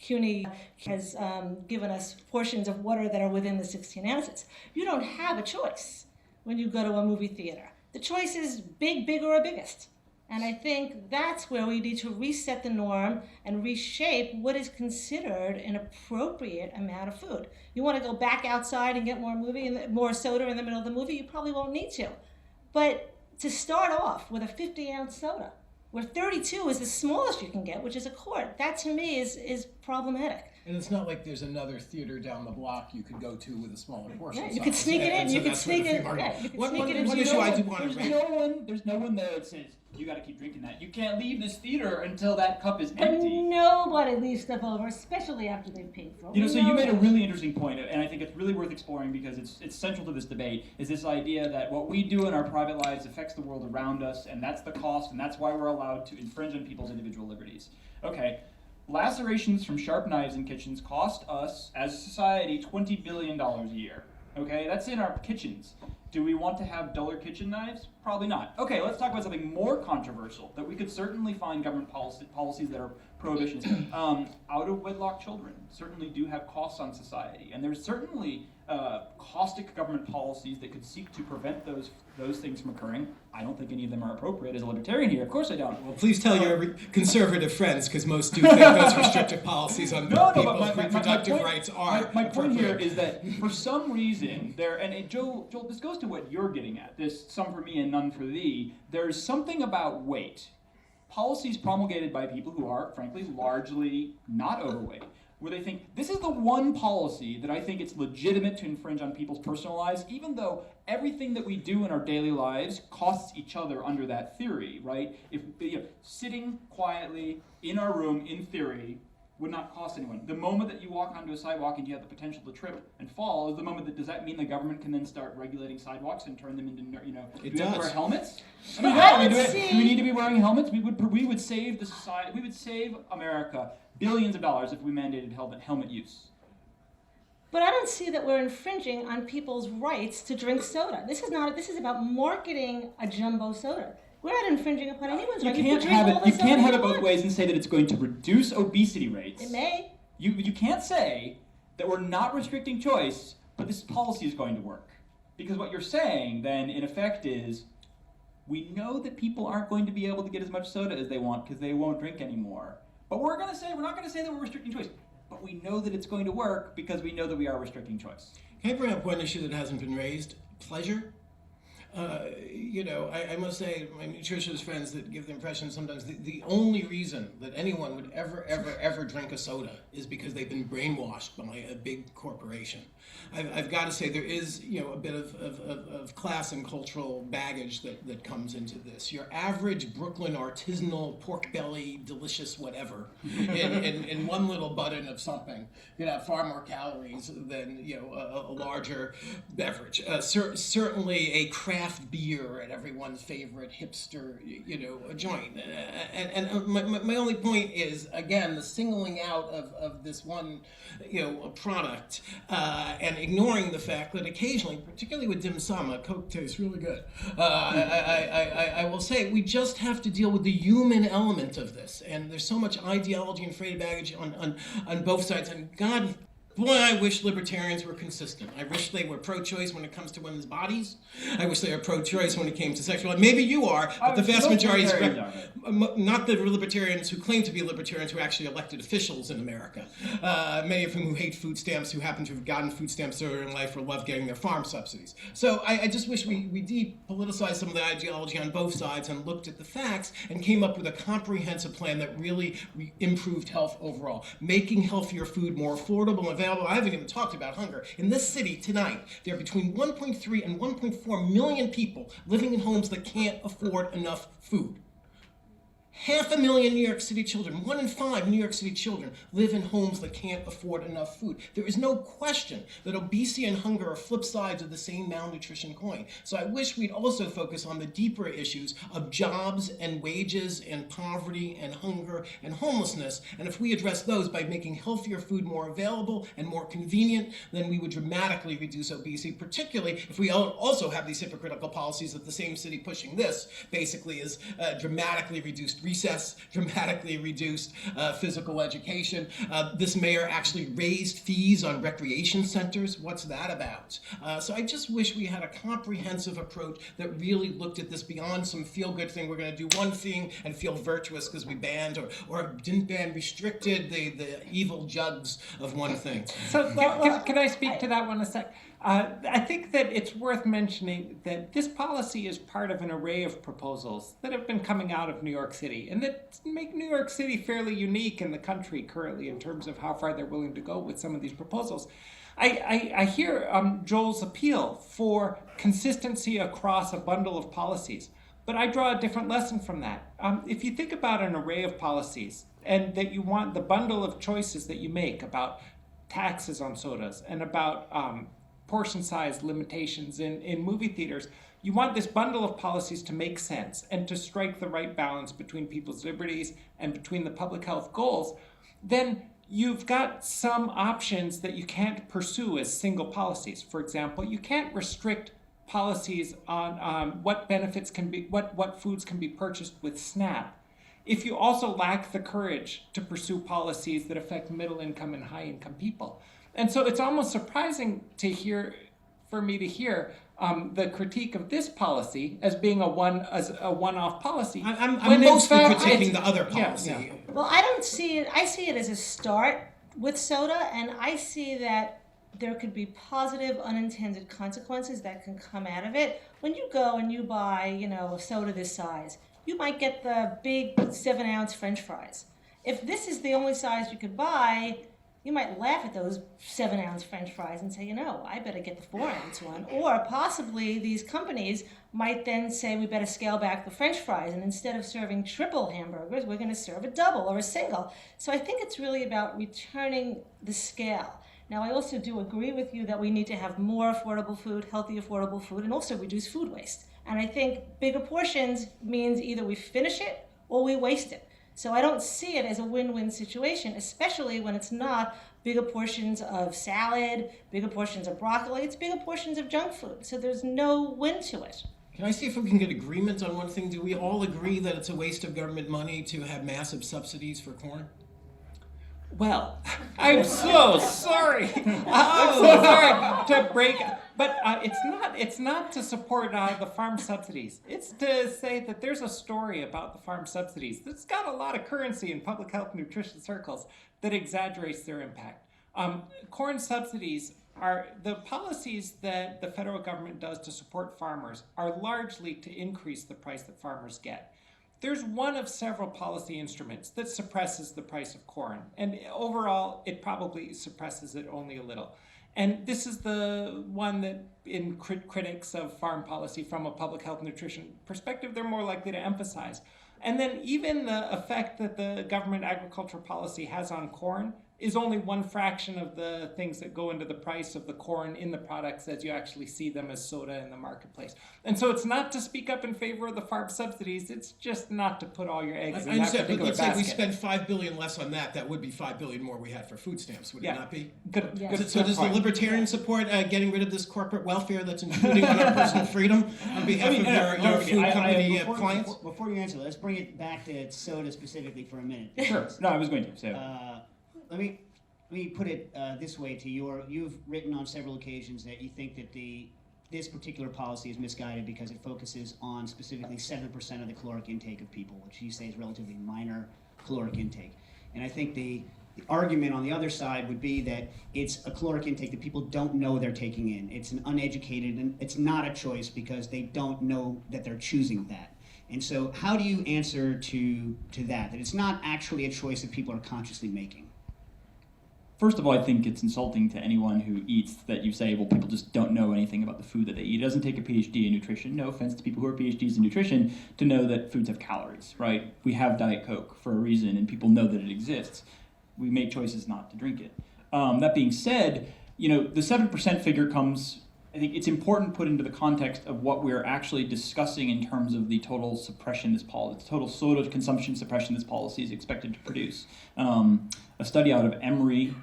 [SPEAKER 5] CUNY has given us portions of water that are within the 16 ounces. You don't have a choice when you go to a movie theater. The choice is big, bigger, or biggest. And I think that's where we need to reset the norm and reshape what is considered an appropriate amount of food. You want to go back outside and get more soda in the middle of the movie, you probably won't need to. But to start off with a 50-ounce soda, where 32 is the smallest you can get, which is a quart, that to me is problematic.
[SPEAKER 4] And it's not like there's another theater down the block you could go to with a smaller portion
[SPEAKER 5] Yeah,
[SPEAKER 4] size.
[SPEAKER 5] you could sneak it in.
[SPEAKER 4] So
[SPEAKER 5] You could
[SPEAKER 4] that's where
[SPEAKER 5] sneak
[SPEAKER 4] the
[SPEAKER 5] it.
[SPEAKER 4] free market-
[SPEAKER 5] Yeah, you could
[SPEAKER 4] One
[SPEAKER 5] sneak it into
[SPEAKER 4] issue I do want to raise.
[SPEAKER 2] There's no one there that says, you got to keep drinking that. You can't leave this theater until that cup is
[SPEAKER 5] But
[SPEAKER 2] empty.
[SPEAKER 5] nobody leaves stuff over, especially after they've paid for it.
[SPEAKER 2] So you made a really interesting point, and I think it's really worth exploring because it's central to this debate, is this idea that what we do in our private lives affects the world around us, and that's the cost, and that's why we're allowed to infringe on people's individual liberties. Okay, lacerations from sharp knives in kitchens cost us, as a society, $20 billion a year. Okay, that's in our kitchens. Do we want to have duller kitchen knives? Probably not. Okay, let's talk about something more controversial that we could certainly find government policies that are prohibitions. Out-of-wedlock children certainly do have costs on society, and there's certainly caustic government policies that could seek to prevent those things from occurring. I don't think any of them are appropriate as a libertarian here. Of course I don't.
[SPEAKER 4] Well, please tell your conservative friends, because most do think those restrictive policies on people's reproductive rights are
[SPEAKER 2] My point here
[SPEAKER 4] appropriate.
[SPEAKER 2] is that for some reason, Joel, this goes to what you're getting at, this some for me and none for thee. There's something about weight. Policies promulgated by people who are, frankly, largely not overweight, where they think, this is the one policy that I think it's legitimate to infringe on people's personal lives, even though everything that we do in our daily lives costs each other under that theory, right? If sitting quietly in our room, in theory, would not cost anyone. The moment that you walk onto a sidewalk and you have the potential to trip and fall is the moment that, does that mean the government can then start regulating sidewalks and turn them into, do we have to wear helmets?
[SPEAKER 5] I would
[SPEAKER 2] do
[SPEAKER 5] see-
[SPEAKER 2] we need to be wearing helmets? We would save the society, we would save America billions of dollars if we mandated helmet use.
[SPEAKER 5] But I don't see that we're infringing on people's rights to drink soda. This is about marketing a jumbo soda. We're not infringing upon anyone's
[SPEAKER 2] You
[SPEAKER 5] right.
[SPEAKER 2] can't
[SPEAKER 5] can drink
[SPEAKER 2] have
[SPEAKER 5] all
[SPEAKER 2] it.
[SPEAKER 5] the
[SPEAKER 2] You can't
[SPEAKER 5] soda
[SPEAKER 2] have it
[SPEAKER 5] you
[SPEAKER 2] both
[SPEAKER 5] want.
[SPEAKER 2] ways and say that it's going to reduce obesity rates.
[SPEAKER 5] It may.
[SPEAKER 2] You can't say that we're not restricting choice, but this policy is going to work. Because what you're saying then, in effect, is we know that people aren't going to be able to get as much soda as they want because they won't drink anymore. But we're not going to say that we're restricting choice. But we know that it's going to work because we know that we are restricting choice.
[SPEAKER 4] Can I bring up one issue that hasn't been raised? Pleasure. I must say, my nutritionist friends that give the impression sometimes the only reason that anyone would ever drink a soda is because they've been brainwashed by a big corporation. I've got to say there is, a bit of class and cultural baggage that comes into this. Your average Brooklyn artisanal pork belly, delicious whatever, in one little button of something, have far more calories than a larger beverage. Certainly a craft beer at everyone's favorite hipster, joint. And my only point is, again, the singling out of this one, product, and ignoring the fact that occasionally, particularly with dim sum, Coke tastes really good. I will say we just have to deal with the human element of this, and there's so much ideology and freighted baggage on both sides. And God, boy, I wish libertarians were consistent. I wish they were pro-choice when it comes to women's bodies. I wish they were pro-choice when it came to sexual. Maybe you are, but the vast majority is not the libertarians who claim to be libertarians who are actually elected officials in America. Many of whom who hate food stamps, who happen to have gotten food stamps earlier in life or love getting their farm subsidies. So I just wish we depoliticized some of the ideology on both sides and looked at the facts and came up with a comprehensive plan that really improved health overall, making healthier food more affordable and available. I haven't even talked about hunger. In this city tonight, there are between 1.3 and 1.4 million people living in homes that can't afford enough food. 500,000 New York City children, 1 in 5 New York City children live in homes that can't afford enough food. There is no question that obesity and hunger are flip sides of the same malnutrition coin. So I wish we'd also focus on the deeper issues of jobs and wages and poverty and hunger and homelessness. And if we address those by making healthier food more available and more convenient, then we would dramatically reduce obesity, particularly if we also have these hypocritical policies that the same city pushing this basically is dramatically reduced recess, dramatically reduced physical education. This mayor actually raised fees on recreation centers. What's that about? So I just wish we had a comprehensive approach that really looked at this beyond some feel-good thing. We're going to do one thing and feel virtuous because we banned or didn't ban, restricted the evil jugs of one thing.
[SPEAKER 3] So can I speak to that one a sec? I think that it's worth mentioning that this policy is part of an array of proposals that have been coming out of New York City and that make New York City fairly unique in the country currently in terms of how far they're willing to go with some of these proposals. I hear Joel's appeal for consistency across a bundle of policies, but I draw a different lesson from that. If you think about an array of policies and that you want the bundle of choices that you make about taxes on sodas and about portion size limitations in movie theaters, you want this bundle of policies to make sense and to strike the right balance between people's liberties and between the public health goals, then you've got some options that you can't pursue as single policies. For example, you can't restrict policies on what benefits can be, what foods can be purchased with SNAP if you also lack the courage to pursue policies that affect middle income and high income people. And so it's almost surprising for me to hear the critique of this policy as being a one-off policy.
[SPEAKER 4] I'm mostly critiquing the other policy.
[SPEAKER 5] Yeah. Well, I don't see it. I see it as a start with soda, and I see that there could be positive unintended consequences that can come out of it. When you go and you buy, a soda this size, you might get the big 7-ounce French fries. If this is the only size you could buy, you might laugh at those 7-ounce French fries and say, I better get the 4-ounce one. Or possibly these companies might then say, we better scale back the French fries, and instead of serving triple hamburgers, we're going to serve a double or a single. So I think it's really about returning the scale. Now, I also do agree with you that we need to have more affordable food, healthy affordable food, and also reduce food waste. And I think bigger portions means either we finish it or we waste it. So I don't see it as a win-win situation, especially when it's not bigger portions of salad, bigger portions of broccoli, it's bigger portions of junk food. So there's no win to it.
[SPEAKER 4] Can I see if we can get agreement on one thing? Do we all agree that it's a waste of government money to have massive subsidies for corn?
[SPEAKER 3] Well, I'm so sorry. I'm so sorry to break, but it's not to support the farm subsidies. It's to say that there's a story about the farm subsidies that's got a lot of currency in public health and nutrition circles that exaggerates their impact. Corn subsidies are the policies that the federal government does to support farmers are largely to increase the price that farmers get. There's one of several policy instruments that suppresses the price of corn, and overall, it probably suppresses it only a little. And this is the one that, in critics of farm policy from a public health nutrition perspective, they're more likely to emphasize. And then even the effect that the government agricultural policy has on corn is only one fraction of the things that go into the price of the corn in the products as you actually see them as soda in the marketplace. And so it's not to speak up in favor of the farm subsidies, it's just not to put all your eggs in that particular
[SPEAKER 4] but let's
[SPEAKER 3] basket.
[SPEAKER 4] say we spend $5 billion less on that, that would be $5 billion more we had for food stamps, would it not be?
[SPEAKER 3] Good.
[SPEAKER 5] Yeah.
[SPEAKER 3] Good
[SPEAKER 4] So does the
[SPEAKER 3] point.
[SPEAKER 4] libertarian support getting rid of this corporate welfare that's intruding on our personal freedom on behalf of your food company clients?
[SPEAKER 1] Before you answer, let's bring it back to soda specifically for a minute.
[SPEAKER 2] Sure. No, I was going to. So.
[SPEAKER 1] Let me put it this way to you. You've written on several occasions that you think that this particular policy is misguided because it focuses on specifically 7% of the caloric intake of people, which you say is relatively minor caloric intake. And I think the argument on the other side would be that it's a caloric intake that people don't know they're taking in. It's an uneducated, and it's not a choice because they don't know that they're choosing that. And so how do you answer to that it's not actually a choice that people are consciously making?
[SPEAKER 2] First of all, I think it's insulting to anyone who eats that you say, well, people just don't know anything about the food that they eat. It doesn't take a PhD in nutrition, no offense to people who are PhDs in nutrition, to know that foods have calories, right? We have Diet Coke for a reason, and people know that it exists. We make choices not to drink it. That being said, the 7% figure comes, I think it's important to put into the context of what we're actually discussing in terms of the total suppression total soda consumption suppression this policy is expected to produce. A study out of Emory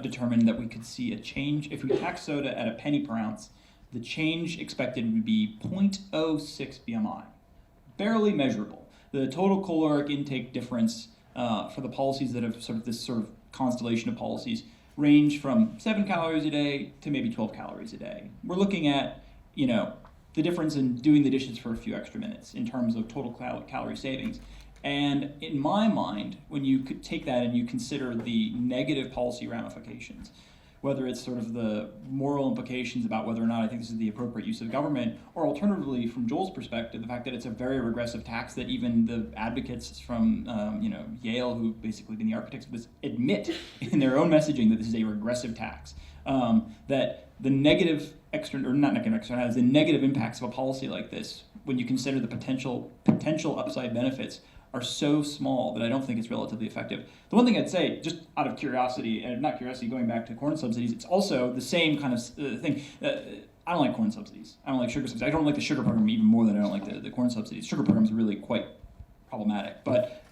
[SPEAKER 2] determined that we could see a change. If we tax soda at a penny per ounce, the change expected would be 0.06 BMI, barely measurable. The total caloric intake difference for the policies that have this sort of constellation of policies range from 7 calories a day to maybe 12 calories a day. We're looking at, the difference in doing the dishes for a few extra minutes in terms of total calorie savings. And in my mind, when you could take that and you consider the negative policy ramifications, whether it's sort of the moral implications about whether or not I think this is the appropriate use of government, or alternatively, from Joel's perspective, the fact that it's a very regressive tax that even the advocates from Yale, who've basically been the architects of this, admit in their own messaging that this is a regressive tax. That the negative the negative impacts of a policy like this, when you consider the potential upside benefits, are so small that I don't think it's relatively effective. The one thing I'd say, just out of curiosity, and not curiosity, going back to corn subsidies, it's also the same kind of thing. I don't like corn subsidies. I don't like sugar subsidies. I don't like the sugar program even more than I don't like the corn subsidies. Sugar program is really quite problematic. But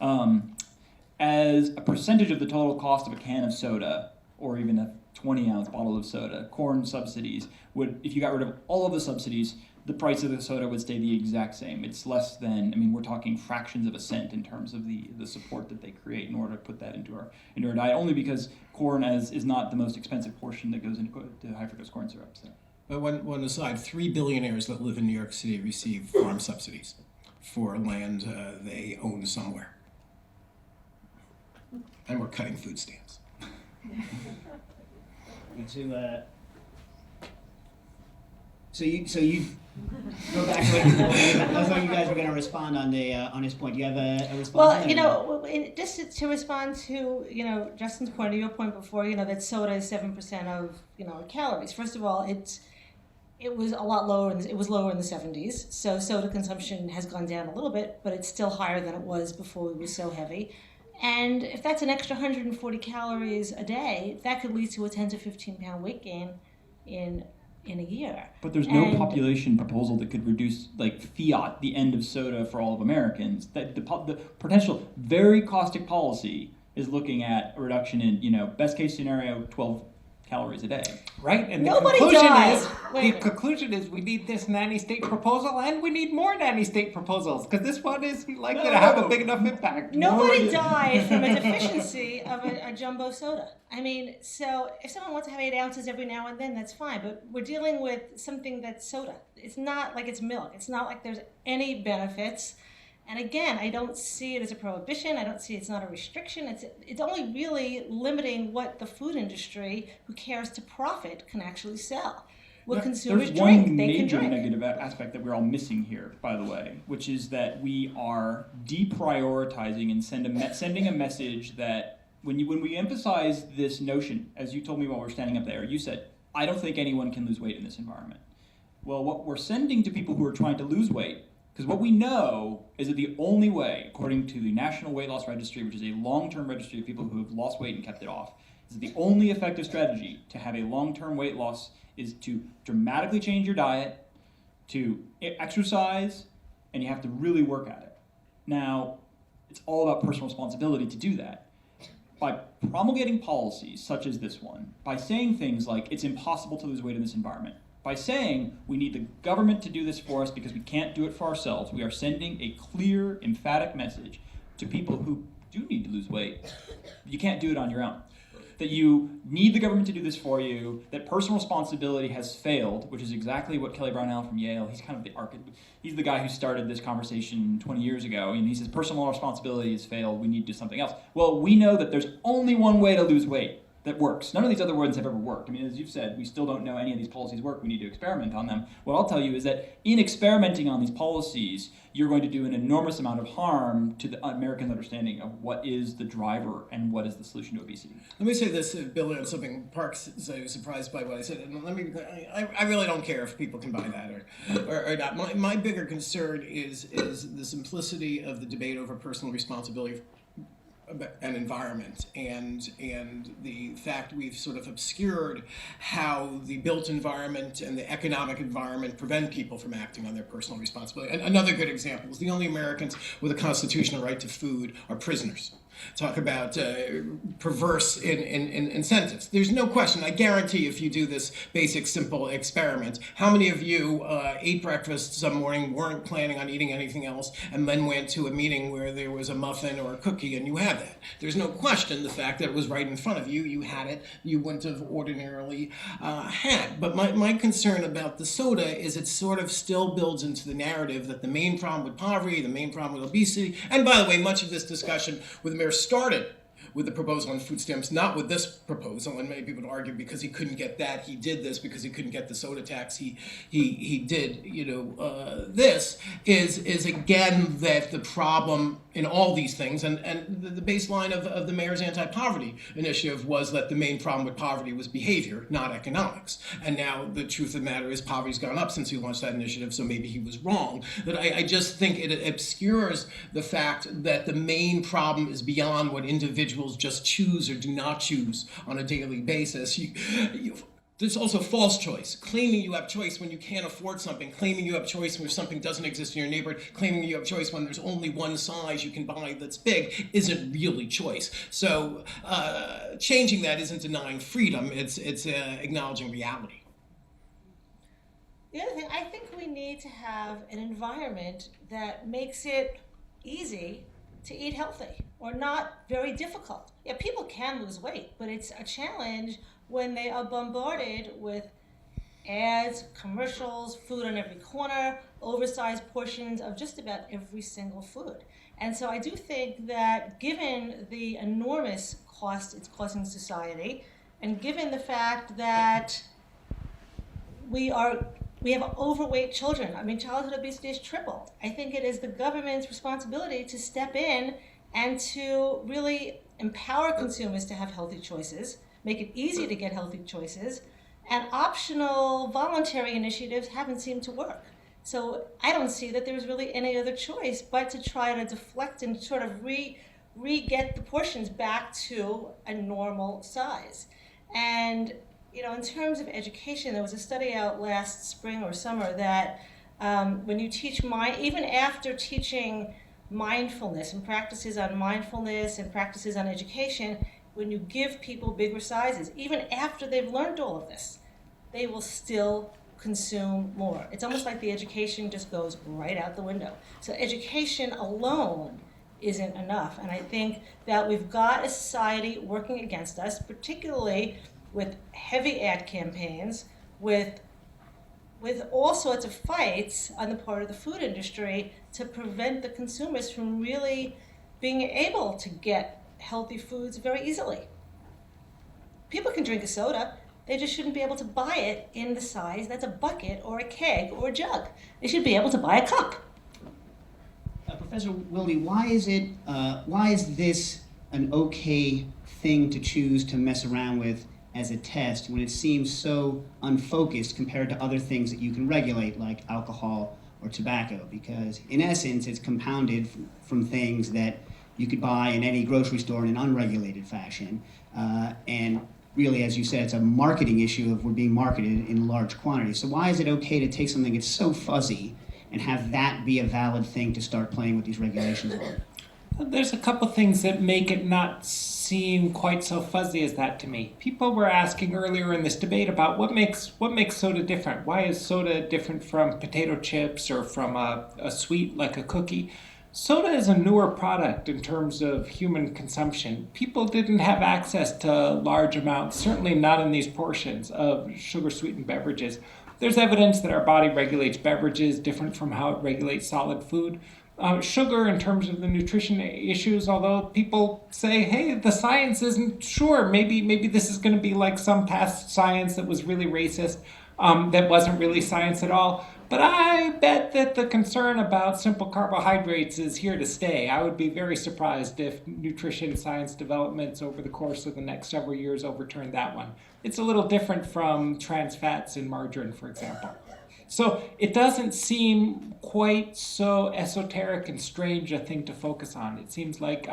[SPEAKER 2] as a percentage of the total cost of a can of soda, or even a 20-ounce bottle of soda, corn subsidies would, if you got rid of all of the subsidies, the price of the soda would stay the exact same. It's less than, we're talking fractions of a cent in terms of the support that they create in order to put that into our diet, only because corn is not the most expensive portion that goes into high fructose corn syrup. So.
[SPEAKER 4] But one aside, 3 billionaires that live in New York City receive farm subsidies for land they own somewhere. And we're cutting food stamps.
[SPEAKER 1] So you go back to what I thought you guys were going to respond on his point. Do you have a response?
[SPEAKER 5] Well, just to respond to Justin's point or your point before, that soda is 7% of calories. First of all, it was a lot lower. It was lower in the 70s. So soda consumption has gone down a little bit, but it's still higher than it was before it was so heavy. And if that's an extra 140 calories a day, that could lead to a 10 to 15 pound weight gain in a year.
[SPEAKER 2] But there's no population proposal that could reduce, fiat, the end of soda for all of Americans. That the potential very caustic policy is looking at a reduction in, best case scenario, 12 calories a day.
[SPEAKER 3] Right, and
[SPEAKER 5] Nobody
[SPEAKER 3] the conclusion is we need this nanny state proposal, and we need more nanny state proposals, because this one is likely to have a big enough impact.
[SPEAKER 5] Nobody died from a deficiency of a jumbo soda. So if someone wants to have 8 ounces every now and then, that's fine, but we're dealing with something that's soda. It's not like it's milk. It's not like there's any benefits. And again, I don't see it as a prohibition. I don't see it's not a restriction. It's only really limiting what the food industry, who cares to profit, can actually sell. What consumers
[SPEAKER 2] There's
[SPEAKER 5] drink,
[SPEAKER 2] one
[SPEAKER 5] they can
[SPEAKER 2] major
[SPEAKER 5] drink.
[SPEAKER 2] negative aspect that we're all missing here, by the way, which is that we are deprioritizing and sending a message that when we emphasize this notion, as you told me while we were standing up there, you said, I don't think anyone can lose weight in this environment. Well, what we're sending to people who are trying to lose weight, because what we know is that the only way, according to the National Weight Loss Registry, which is a long-term registry of people who have lost weight and kept it off, is that the only effective strategy to have a long-term weight loss is to dramatically change your diet, to exercise, and you have to really work at it. Now, it's all about personal responsibility to do that. By promulgating policies such as this one, by saying things like it's impossible to lose weight in this environment, by saying we need the government to do this for us because we can't do it for ourselves, we are sending a clear, emphatic message to people who do need to lose weight. You can't do it on your own. That you need the government to do this for you, that personal responsibility has failed, which is exactly what Kelly Brownell from Yale, he's kind of he's the guy who started this conversation 20 years ago, and he says personal responsibility has failed, we need to do something else. Well, we know that there's only one way to lose weight that works. None of these other ones have ever worked. I mean, as you've said, we still don't know any of these policies work. We need to experiment on them. What I'll tell you is that in experimenting on these policies, you're going to do an enormous amount of harm to the Americans' understanding of what is the driver and what is the solution to obesity.
[SPEAKER 4] Let me say this, building on something Parke said. He was surprised by what I said. And I really don't care if people can buy that or not. My bigger concern is the simplicity of the debate over personal responsibility and environment, and the fact we've sort of obscured how the built environment and the economic environment prevent people from acting on their personal responsibility. And another good example is the only Americans with a constitutional right to food are prisoners. Talk about perverse incentives. There's no question, I guarantee if you do this basic, simple experiment, how many of you ate breakfast some morning, weren't planning on eating anything else, and then went to a meeting where there was a muffin or a cookie and you had that? There's no question the fact that it was right in front of you, you had it, you wouldn't have ordinarily had. But my concern about the soda is it sort of still builds into the narrative that the main problem with poverty, the main problem with obesity, and by the way, much of this discussion with Mayor started with the proposal on food stamps, not with this proposal, and many people would argue because he couldn't get that, he did this, because he couldn't get the soda tax, he did, this, is again that the problem in all these things, and the baseline of the mayor's anti-poverty initiative was that the main problem with poverty was behavior, not economics. And now the truth of the matter is poverty's gone up since he launched that initiative, so maybe he was wrong. But I just think it obscures the fact that the main problem is beyond what individuals just choose or do not choose on a daily basis. There's also false choice, claiming you have choice when you can't afford something, claiming you have choice when something doesn't exist in your neighborhood, claiming you have choice when there's only one size you can buy that's big isn't really choice. So changing that isn't denying freedom, it's acknowledging reality.
[SPEAKER 5] The other thing, I think we need to have an environment that makes it easy to eat healthy or not very difficult. Yeah, people can lose weight, but it's a challenge when they are bombarded with ads, commercials, food on every corner, oversized portions of just about every single food. And so I do think that given the enormous cost it's causing society, and given the fact that we have overweight children. I mean, childhood obesity has tripled. I think it is the government's responsibility to step in and to really empower consumers to have healthy choices, make it easy to get healthy choices, and optional voluntary initiatives haven't seemed to work. So I don't see that there's really any other choice but to try to deflect and sort of re-get the portions back to a normal size. And in terms of education, there was a study out last spring or summer that when you teach even after teaching mindfulness and practices on mindfulness and practices on education, when you give people bigger sizes, even after they've learned all of this, they will still consume more. It's almost like the education just goes right out the window. So education alone isn't enough. And I think that we've got a society working against us, particularly with heavy ad campaigns, with with all sorts of fights on the part of the food industry to prevent the consumers from really being able to get healthy foods very easily. People can drink a soda, they just shouldn't be able to buy it in the size that's a bucket or a keg or a jug. They should be able to buy a cup.
[SPEAKER 1] Professor Wilde, why is this an okay thing to choose to mess around with as a test when it seems so unfocused compared to other things that you can regulate, like alcohol or tobacco? Because in essence, it's compounded from things that you could buy in any grocery store in an unregulated fashion. And really, as you said, it's a marketing issue of we're being marketed in large quantities. So why is it okay to take something that's so fuzzy and have that be a valid thing to start playing with these regulations on?
[SPEAKER 3] There's a couple things that make it not seem quite so fuzzy as that to me. People were asking earlier in this debate about what makes soda different. Why is soda different from potato chips or from a sweet like a cookie? Soda is a newer product in terms of human consumption. People didn't have access to large amounts, certainly not in these portions, of sugar-sweetened beverages. There's evidence that our body regulates beverages different from how it regulates solid food. Sugar, in terms of the nutrition issues, although people say, hey, the science isn't sure. Maybe this is going to be like some past science that was really racist, that wasn't really science at all. But I bet that the concern about simple carbohydrates is here to stay. I would be very surprised if nutrition science developments over the course of the next several years overturned that one. It's a little different from trans fats in margarine, for example. So it doesn't seem quite so esoteric and strange a thing to focus on. It seems like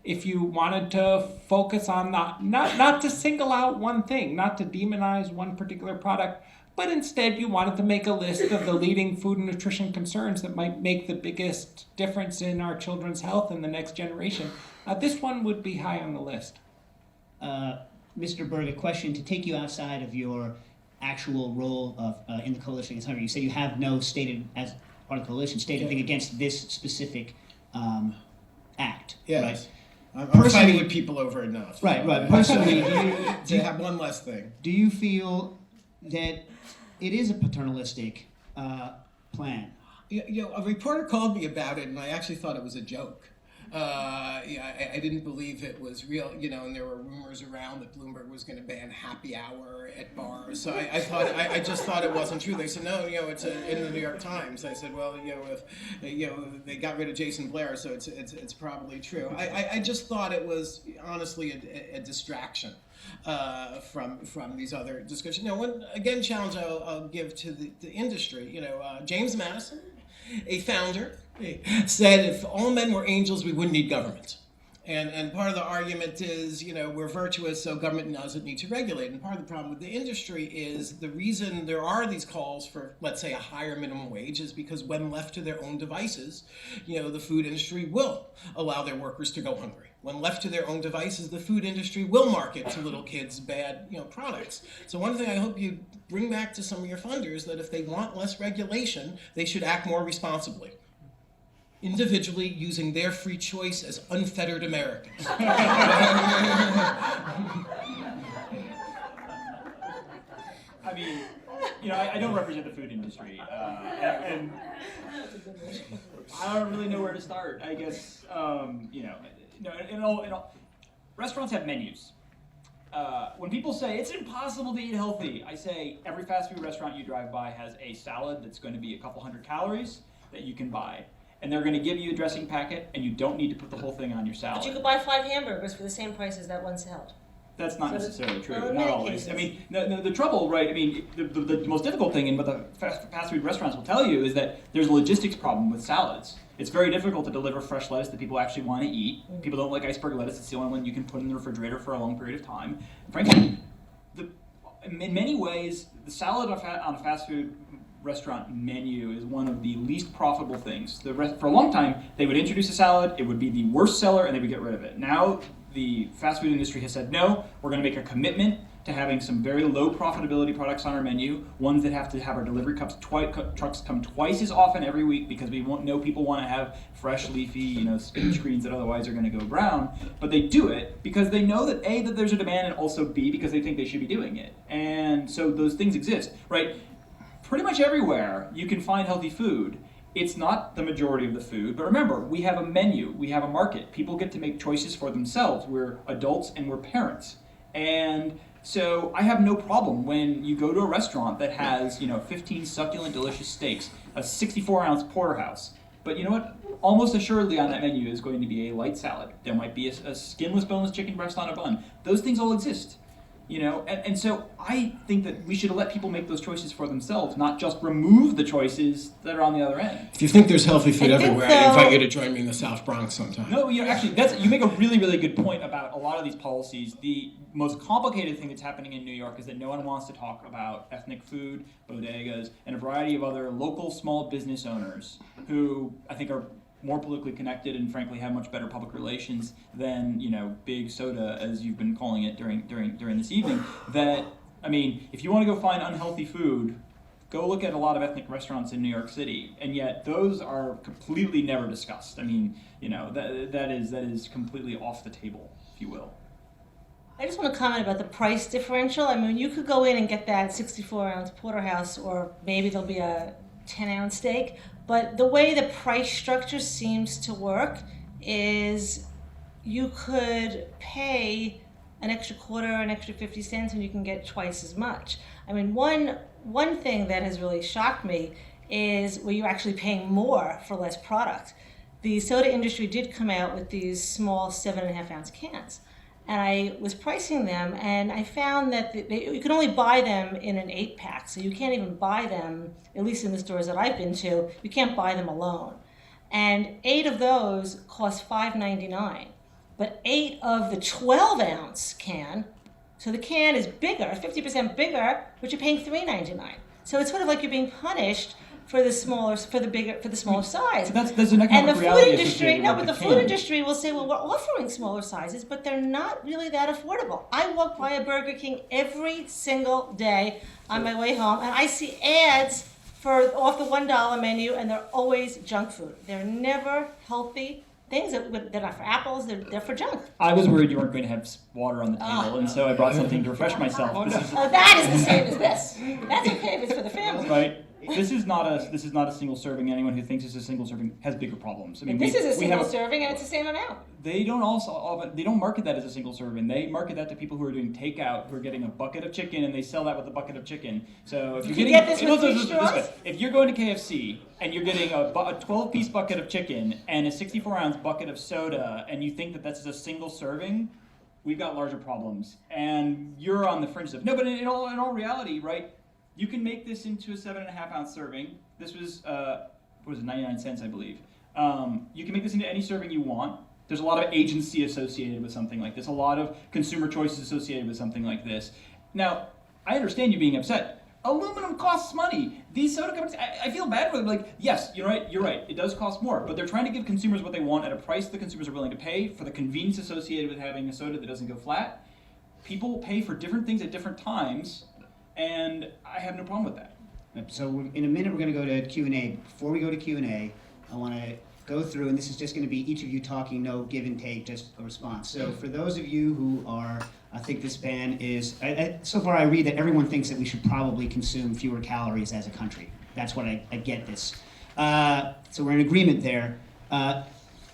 [SPEAKER 3] if you wanted to focus on not to single out one thing, not to demonize one particular product, but instead you wanted to make a list of the leading food and nutrition concerns that might make the biggest difference in our children's health in the next generation, this one would be high on the list.
[SPEAKER 1] Mr. Berg, a question to take you outside of your actual role of in the coalition against hunger. You said you have no stated, as part of the coalition, stated thing against this specific act.
[SPEAKER 4] Yes.
[SPEAKER 1] Right?
[SPEAKER 4] I'm fighting with people over enough.
[SPEAKER 1] Right. Personally,
[SPEAKER 4] to have one less thing.
[SPEAKER 1] do you feel that it is a paternalistic plan?
[SPEAKER 4] A reporter called me about it, and I actually thought it was a joke. I didn't believe it was real, and there were rumors around that Bloomberg was going to ban happy hour at bars. So I just thought it wasn't true. They said, no, it's in the New York Times. I said, well, if they got rid of Jason Blair, so it's probably true. I just thought it was honestly a distraction from these other discussions. Now, one challenge I'll give to the industry. James Madison, a founder, said if all men were angels, we wouldn't need government. And part of the argument is, we're virtuous, so government doesn't need to regulate. And part of the problem with the industry is the reason there are these calls for, let's say, a higher minimum wage is because when left to their own devices, the food industry will allow their workers to go hungry. When left to their own devices, the food industry will market to little kids bad, products. So one thing I hope you bring back to some of your funders, that if they want less regulation, they should act more responsibly, individually using their free choice as unfettered Americans.
[SPEAKER 2] I mean, I don't represent the food industry, and I don't really know where to start. I guess, restaurants have menus. When people say it's impossible to eat healthy, I say every fast food restaurant you drive by has a salad that's going to be a couple hundred calories that you can buy. And they're going to give you a dressing packet, and you don't need to put the whole thing on your salad.
[SPEAKER 5] But you could buy 5 hamburgers for the same price as that one salad.
[SPEAKER 2] That's not necessarily true.
[SPEAKER 5] Well, in
[SPEAKER 2] not
[SPEAKER 5] many
[SPEAKER 2] always.
[SPEAKER 5] cases.
[SPEAKER 2] I mean, the trouble, right? I mean, the most difficult thing, and what the fast food restaurants will tell you, is that there's a logistics problem with salads. It's very difficult to deliver fresh lettuce that people actually want to eat. People don't like iceberg lettuce. It's the only one you can put in the refrigerator for a long period of time. And frankly, in many ways, the salad on a fast food restaurant menu is one of the least profitable things. For a long time, they would introduce a salad, it would be the worst seller, and they would get rid of it. Now, the fast food industry has said, no, we're going to make a commitment to having some very low profitability products on our menu, ones that have to have our delivery trucks come twice as often every week, because we know people want to have fresh, leafy, spinach greens that otherwise are going to go brown. But they do it because they know that A, that there's a demand, and also B, because they think they should be doing it. And so those things exist, right? pretty much everywhere you can find healthy food. It's not the majority of the food, but remember, we have a menu, we have a market. People get to make choices for themselves. We're adults and we're parents. And so I have no problem when you go to a restaurant that has, 15 succulent, delicious steaks, a 64-ounce porterhouse. But you know what? Almost assuredly on that menu is going to be a light salad. There might be a skinless, boneless chicken breast on a bun. Those things all exist. And so I think that we should let people make those choices for themselves, not just remove the choices that are on the other end.
[SPEAKER 4] If you think there's healthy food everywhere, I
[SPEAKER 5] so.
[SPEAKER 4] invite you to join me in the South Bronx sometime.
[SPEAKER 2] No, actually, you make a really, really good point about a lot of these policies. The most complicated thing that's happening in New York is that no one wants to talk about ethnic food, bodegas, and a variety of other local small business owners who I think are more politically connected and frankly have much better public relations than big soda, as you've been calling it during this evening. That, I mean, if you want to go find unhealthy food, go look at a lot of ethnic restaurants in New York City, and yet those are completely never discussed. I mean, that is completely off the table, if you will.
[SPEAKER 5] I just want to comment about the price differential. I mean, you could go in and get that 64-ounce porterhouse, or maybe there'll be a 10-ounce steak. But the way the price structure seems to work is you could pay an extra quarter, an extra 50 cents, and you can get twice as much. I mean, one thing that has really shocked me is where you're actually paying more for less product. The soda industry did come out with these small 7.5-ounce cans. And I was pricing them, and I found that you can only buy them in an 8-pack, so you can't even buy them, at least in the stores that I've been to, you can't buy them alone. And 8 of those cost $5.99, but 8 of the 12-ounce can, so the can is bigger, 50% bigger, but you're paying $3.99. So it's sort of like you're being punished for the smaller size.
[SPEAKER 2] So there's an economic
[SPEAKER 5] And the food
[SPEAKER 2] reality
[SPEAKER 5] industry,
[SPEAKER 2] associated
[SPEAKER 5] no,
[SPEAKER 2] with
[SPEAKER 5] but the
[SPEAKER 2] the
[SPEAKER 5] food
[SPEAKER 2] can.
[SPEAKER 5] industry will say, well, we're offering smaller sizes, but they're not really that affordable. I walk by a Burger King every single day on my way home, and I see ads off the $1 menu, and they're always junk food. They're never healthy things. They're not for apples. They're for junk.
[SPEAKER 2] I was worried you weren't going to have water on the table, and so I brought something to refresh myself. This is,
[SPEAKER 5] That is the same as this. That's okay if it's for the family.
[SPEAKER 2] right? This is not a single serving. Anyone who thinks it's a single serving has bigger problems. I mean,
[SPEAKER 5] This is a
[SPEAKER 2] we have
[SPEAKER 5] single serving, and it's the same amount.
[SPEAKER 2] They don't market that as a single serving. They market that to people who are doing takeout, who are getting a bucket of chicken, and they sell that with a bucket of chicken. So if
[SPEAKER 5] You
[SPEAKER 2] you're
[SPEAKER 5] can
[SPEAKER 2] getting
[SPEAKER 5] get this with
[SPEAKER 2] this
[SPEAKER 5] three straws?
[SPEAKER 2] way, if you're going to KFC and you're getting a 12-piece bucket of chicken and a 64-ounce bucket of soda, and you think that that's a single serving, we've got larger problems. And you're on the fringe of no, but in all reality, right? You can make this into a 7.5-ounce serving. This was, 99 cents, I believe. You can make this into any serving you want. There's a lot of agency associated with something like this, a lot of consumer choices associated with something like this. Now, I understand you being upset. Aluminum costs money. These soda companies, I feel bad for them. Like, yes, you're right. It does cost more, but they're trying to give consumers what they want at a price the consumers are willing to pay for the convenience associated with having a soda that doesn't go flat. People pay for different things at different times, and I have no problem with that.
[SPEAKER 1] So in a minute, we're going to go to Q&A. Before we go to Q&A, I want to go through, and this is just going to be each of you talking, no give and take, just a response. So for those of you who I think this ban is, so far I read that everyone thinks that we should probably consume fewer calories as a country. That's what I get this. So we're in agreement there.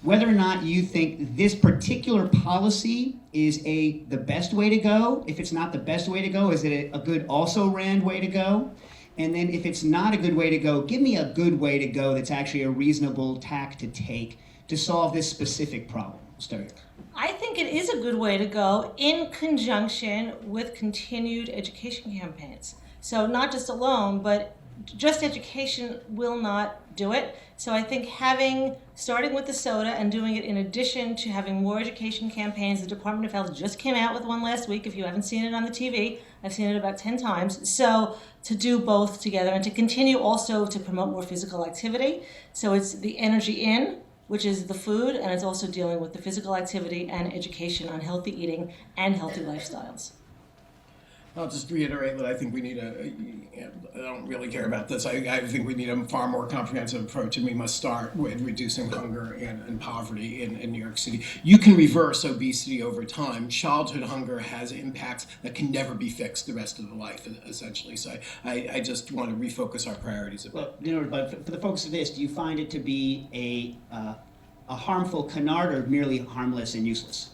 [SPEAKER 1] Whether or not you think this particular policy is the best way to go, if it's not the best way to go, is it a good also-ran way to go? And then if it's not a good way to go, give me a good way to go that's actually a reasonable tack to take to solve this specific problem. We'll start here.
[SPEAKER 5] I think it is a good way to go in conjunction with continued education campaigns. So not just alone, but just education will not do it. So I think starting with the soda and doing it in addition to having more education campaigns. The Department of Health just came out with one last week. If you haven't seen it on the TV, I've seen it about 10 times. So to do both together and to continue also to promote more physical activity. So it's the energy in, which is the food, and it's also dealing with the physical activity and education on healthy eating and healthy lifestyles.
[SPEAKER 4] I'll just reiterate that I think we need I don't really care about this. I think we need a far more comprehensive approach, and we must start with reducing hunger and poverty in New York City. You can reverse obesity over time. Childhood hunger has impacts that can never be fixed the rest of the life, essentially. So I just want to refocus our priorities a bit.
[SPEAKER 1] Well, but for the focus of this, do you find it to be a harmful canard or merely harmless and useless?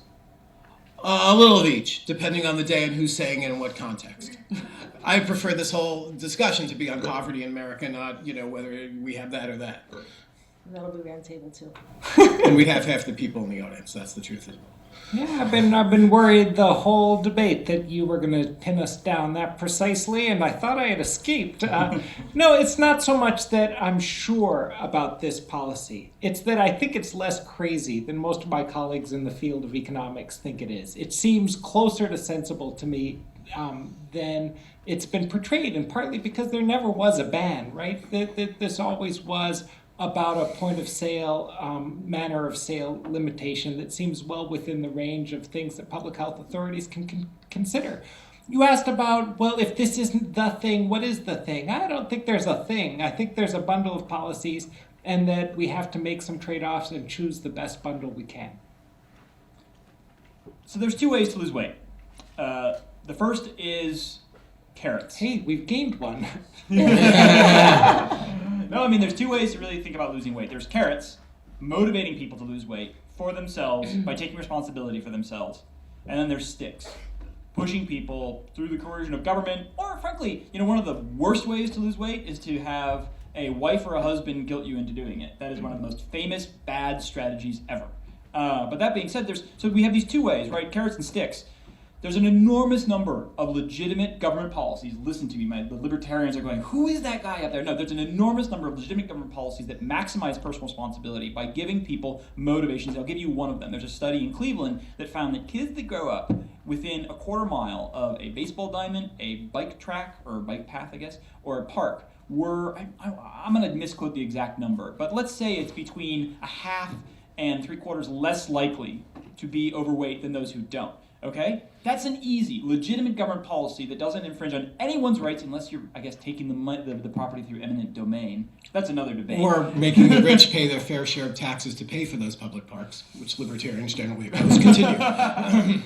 [SPEAKER 4] A little of each, depending on the day and who's saying it in what context. I prefer this whole discussion to be on poverty in America, not, whether we have that or that.
[SPEAKER 5] That'll be roundtable too.
[SPEAKER 4] And we have half the people in the audience. That's the truth as well.
[SPEAKER 3] Yeah, I've been worried the whole debate that you were going to pin us down that precisely, and I thought I had escaped. No, it's not so much that I'm sure about this policy. It's that I think it's less crazy than most of my colleagues in the field of economics think it is. It seems closer to sensible to me than it's been portrayed, and partly because there never was a ban, right? That this always was about a point of sale, manner of sale limitation that seems well within the range of things that public health authorities can consider. You asked about, well, if this isn't the thing, what is the thing? I don't think there's a thing. I think there's a bundle of policies, and that we have to make some trade-offs and choose the best bundle we can.
[SPEAKER 2] So there's two ways to lose weight. The first is carrots.
[SPEAKER 3] Hey, we've gained one.
[SPEAKER 2] No, I mean, there's two ways to really think about losing weight. There's carrots, motivating people to lose weight for themselves by taking responsibility for themselves. And then there's sticks, pushing people through the coercion of government, or frankly, one of the worst ways to lose weight is to have a wife or a husband guilt you into doing it. That is one of the most famous bad strategies ever. But that being said, so we have these two ways, right? Carrots and sticks. There's an enormous number of legitimate government policies. Listen to me, the libertarians are going, who is that guy up there? No, there's an enormous number of legitimate government policies that maximize personal responsibility by giving people motivations. I'll give you one of them. There's a study in Cleveland that found that kids that grow up within a quarter mile of a baseball diamond, a bike track, or bike path, I guess, or a park, were, I'm going to misquote the exact number, but let's say it's between a half and 3/4 less likely to be overweight than those who don't. Okay? That's an easy, legitimate government policy that doesn't infringe on anyone's rights unless you're, I guess, taking the property through eminent domain. That's another debate.
[SPEAKER 4] Or making the rich pay their fair share of taxes to pay for those public parks, which libertarians generally oppose. Continue.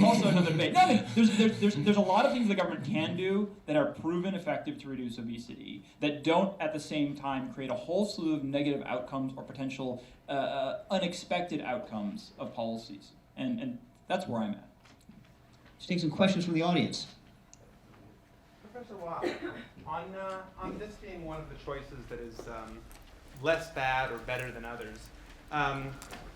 [SPEAKER 2] Also another debate. No, I mean, there's a lot of things the government can do that are proven effective to reduce obesity that don't at the same time create a whole slew of negative outcomes or potential unexpected outcomes of policies. And that's where I'm at.
[SPEAKER 1] Let's take some questions from the audience.
[SPEAKER 6] Professor Wilde, on this being one of the choices that is less bad or better than others,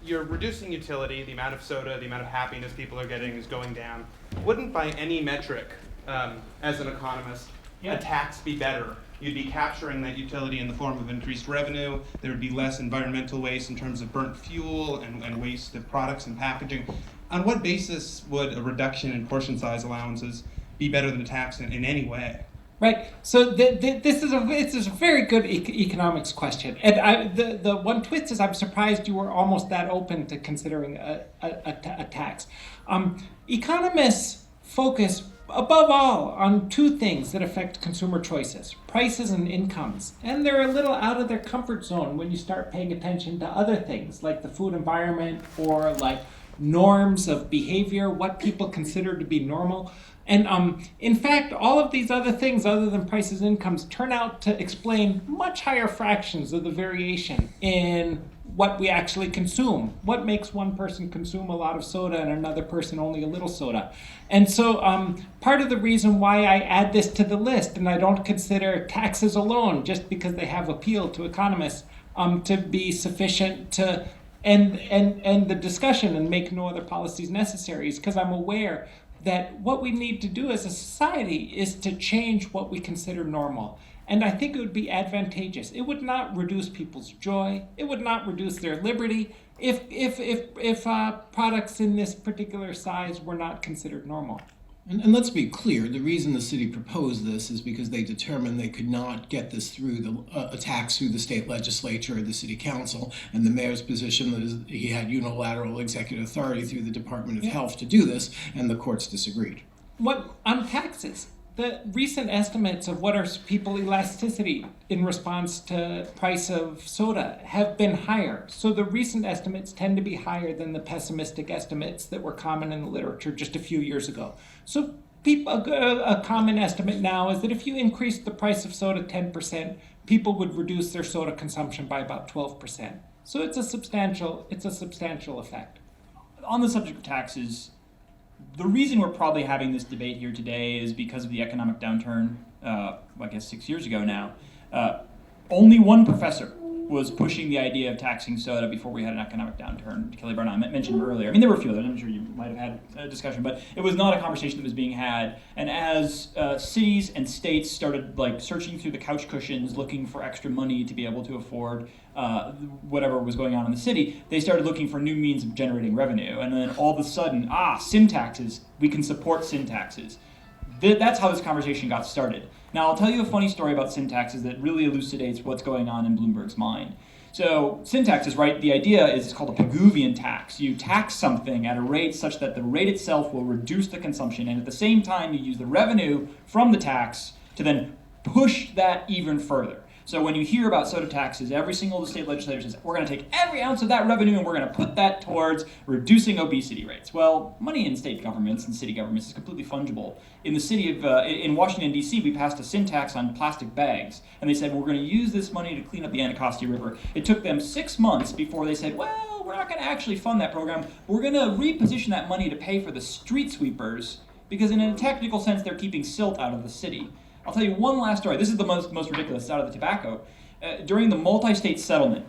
[SPEAKER 6] you're reducing utility, the amount of soda, the amount of happiness people are getting is going down. Wouldn't by any metric, as an economist, a tax be better? You'd be capturing that utility in the form of increased revenue. There would be less environmental waste in terms of burnt fuel and waste of products and packaging. On what basis would a reduction in portion size allowances be better than a tax in any way?
[SPEAKER 3] Right. So this is a very good economics question, and the one twist is I'm surprised you were almost that open to considering a tax. Economists focus above all on two things that affect consumer choices: prices and incomes. And they're a little out of their comfort zone when you start paying attention to other things like the food environment or like norms of behavior, what people consider to be normal. And in fact, all of these other things other than prices and incomes turn out to explain much higher fractions of the variation in what we actually consume. What makes one person consume a lot of soda and another person only a little soda? And so part of the reason why I add this to the list and I don't consider taxes alone, just because they have appeal to economists, to be sufficient to end the discussion and make no other policies necessary, is because I'm aware that what we need to do as a society is to change what we consider normal. And I think it would be advantageous. It would not reduce people's joy. It would not reduce their liberty if products in this particular size were not considered normal.
[SPEAKER 4] And let's be clear, the reason the city proposed this is because they determined they could not get this through a tax through the state legislature or the city council, and the mayor's position was he had unilateral executive authority through the Department of Health to do this, and the courts disagreed.
[SPEAKER 3] On taxes, the recent estimates of what are people elasticity in response to price of soda have been higher. So the recent estimates tend to be higher than the pessimistic estimates that were common in the literature just a few years ago. So a common estimate now is that if you increase the price of soda 10%, people would reduce their soda consumption by about 12%. So it's a substantial effect.
[SPEAKER 2] On the subject of taxes, the reason we're probably having this debate here today is because of the economic downturn, I guess 6 years ago now. Only one professor was pushing the idea of taxing soda before we had an economic downturn. Kelly Barnett mentioned earlier. I mean, there were a few others. I'm sure you might have had a discussion, but it was not a conversation that was being had. And as cities and states started searching through the couch cushions, looking for extra money to be able to afford whatever was going on in the city, they started looking for new means of generating revenue. And then all of a sudden, sin taxes, we can support sin taxes. That's how this conversation got started. Now, I'll tell you a funny story about sin taxes that really elucidates what's going on in Bloomberg's mind. So, sin taxes, right, the idea is it's called a Pigouvian tax. You tax something at a rate such that the rate itself will reduce the consumption, and at the same time, you use the revenue from the tax to then push that even further. So when you hear about soda taxes, every single state legislator says, we're going to take every ounce of that revenue and we're going to put that towards reducing obesity rates. Well, money in state governments and city governments is completely fungible. In the city of, in Washington, D.C., we passed a sin tax on plastic bags. And they said, we're going to use this money to clean up the Anacostia River. It took them 6 months before they said, well, we're not going to actually fund that program. We're going to reposition that money to pay for the street sweepers because in a technical sense, they're keeping silt out of the city. I'll tell you one last story. This is the most ridiculous out of the tobacco. During the multi-state settlement,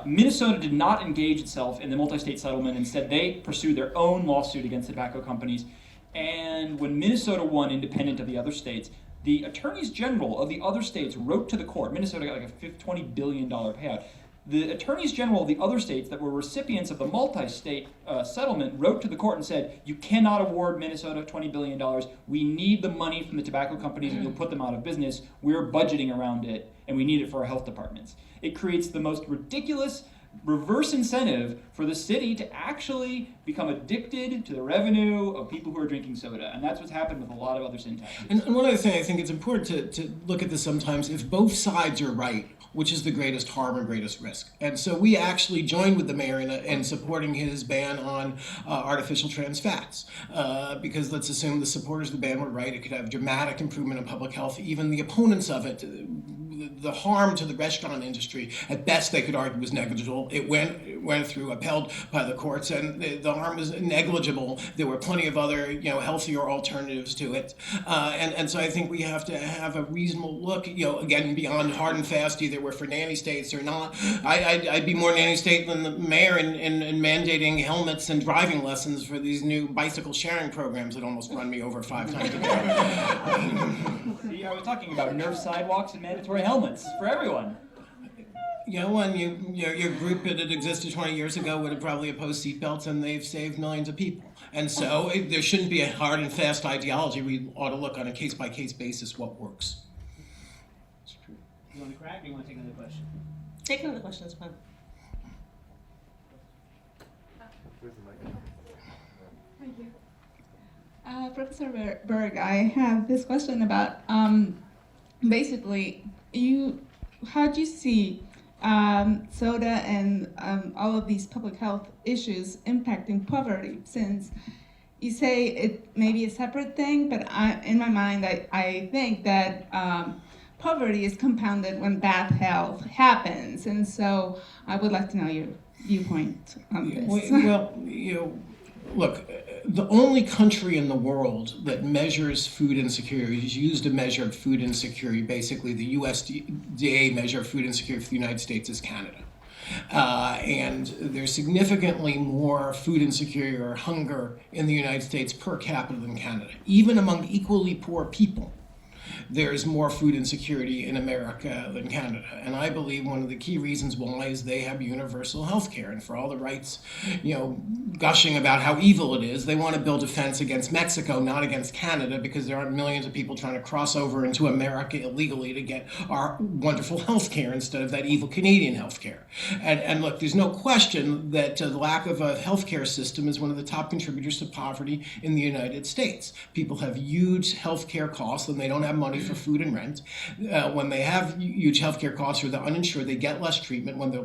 [SPEAKER 2] Minnesota did not engage itself in the multi-state settlement. Instead, they pursued their own lawsuit against tobacco companies. And when Minnesota won independent of the other states, the attorneys general of the other states wrote to the court. Minnesota got like a $20 billion payout. The attorneys general of the other states that were recipients of the multi-state settlement wrote to the court and said, you cannot award Minnesota $20 billion. We need the money from the tobacco companies and you'll put them out of business. We're budgeting around it and we need it for our health departments. It creates the most ridiculous reverse incentive for the city to actually become addicted to the revenue of people who are drinking soda. And that's what's happened with a lot of other sin taxes.
[SPEAKER 4] And one other thing, I think it's important to look at this sometimes. If both sides are right, which is the greatest harm and greatest risk? And so we actually joined with the mayor in supporting his ban on artificial trans fats. Because let's assume the supporters of the ban were right, it could have dramatic improvement in public health. Even the opponents of it, the harm to the restaurant industry, at best they could argue was negligible. It went through, upheld by the courts, and the harm was negligible. There were plenty of other, healthier alternatives to it. And so I think we have to have a reasonable look, again, beyond hard and fast, either we're for nanny states or not. I'd be more nanny state than the mayor in mandating helmets and driving lessons for these new bicycle sharing programs that almost run me over 5 times a day.
[SPEAKER 2] See, I was talking about Nerf sidewalks and mandatory helmets for everyone.
[SPEAKER 4] When your group that existed 20 years ago would have probably opposed seatbelts, and they've saved millions of people. And so there shouldn't be a hard and fast ideology. We ought to look on a case-by-case basis what works.
[SPEAKER 1] That's true. You want to crack, or you want to take another question?
[SPEAKER 5] Take another question, it's fine.
[SPEAKER 7] Thank you. Professor Berg, I have this question about basically how do you see soda and all of these public health issues impacting poverty, since you say it may be a separate thing, but in my mind I think that poverty is compounded when bad health happens, and so I would like to know your viewpoint on this.
[SPEAKER 4] Well, look, the only country in the world that measures food insecurity, is used to measure food insecurity, basically the USDA measure of food insecurity for the United States, is Canada. And there's significantly more food insecurity or hunger in the United States per capita than Canada, even among equally poor people. there's more food insecurity in America than Canada. And I believe one of the key reasons why is they have universal health care. And for all the rights, gushing about how evil it is, they want to build a fence against Mexico, not against Canada, because there aren't millions of people trying to cross over into America illegally to get our wonderful health care instead of that evil Canadian health care. And look, there's no question that the lack of a health care system is one of the top contributors to poverty in the United States. People have huge health care costs and they don't have money for food and rent. When they have huge health care costs or they're uninsured, they get less treatment. When they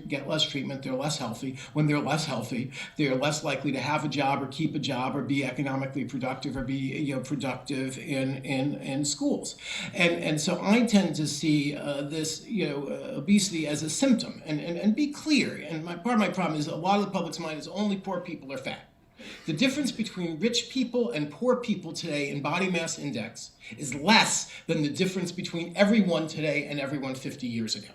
[SPEAKER 4] get less treatment, they're less healthy. When they're less healthy, they're less likely to have a job or keep a job or be economically productive or be productive in schools. And so I tend to see this obesity as a symptom. And be clear, and part of my problem is a lot of the public's mind is only poor people are fat. The difference between rich people and poor people today in body mass index is less than the difference between everyone today and everyone 50 years ago.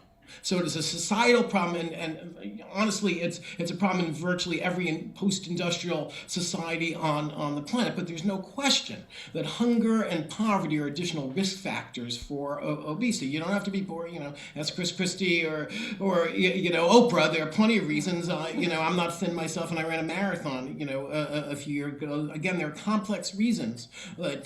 [SPEAKER 4] So it is a societal problem, and honestly, it's a problem in virtually every post-industrial society on the planet. But there's no question that hunger and poverty are additional risk factors for obesity. You don't have to be poor, as Chris Christie or Oprah. There are plenty of reasons. I'm not thin myself, and I ran a marathon, a few years ago. Again, there are complex reasons that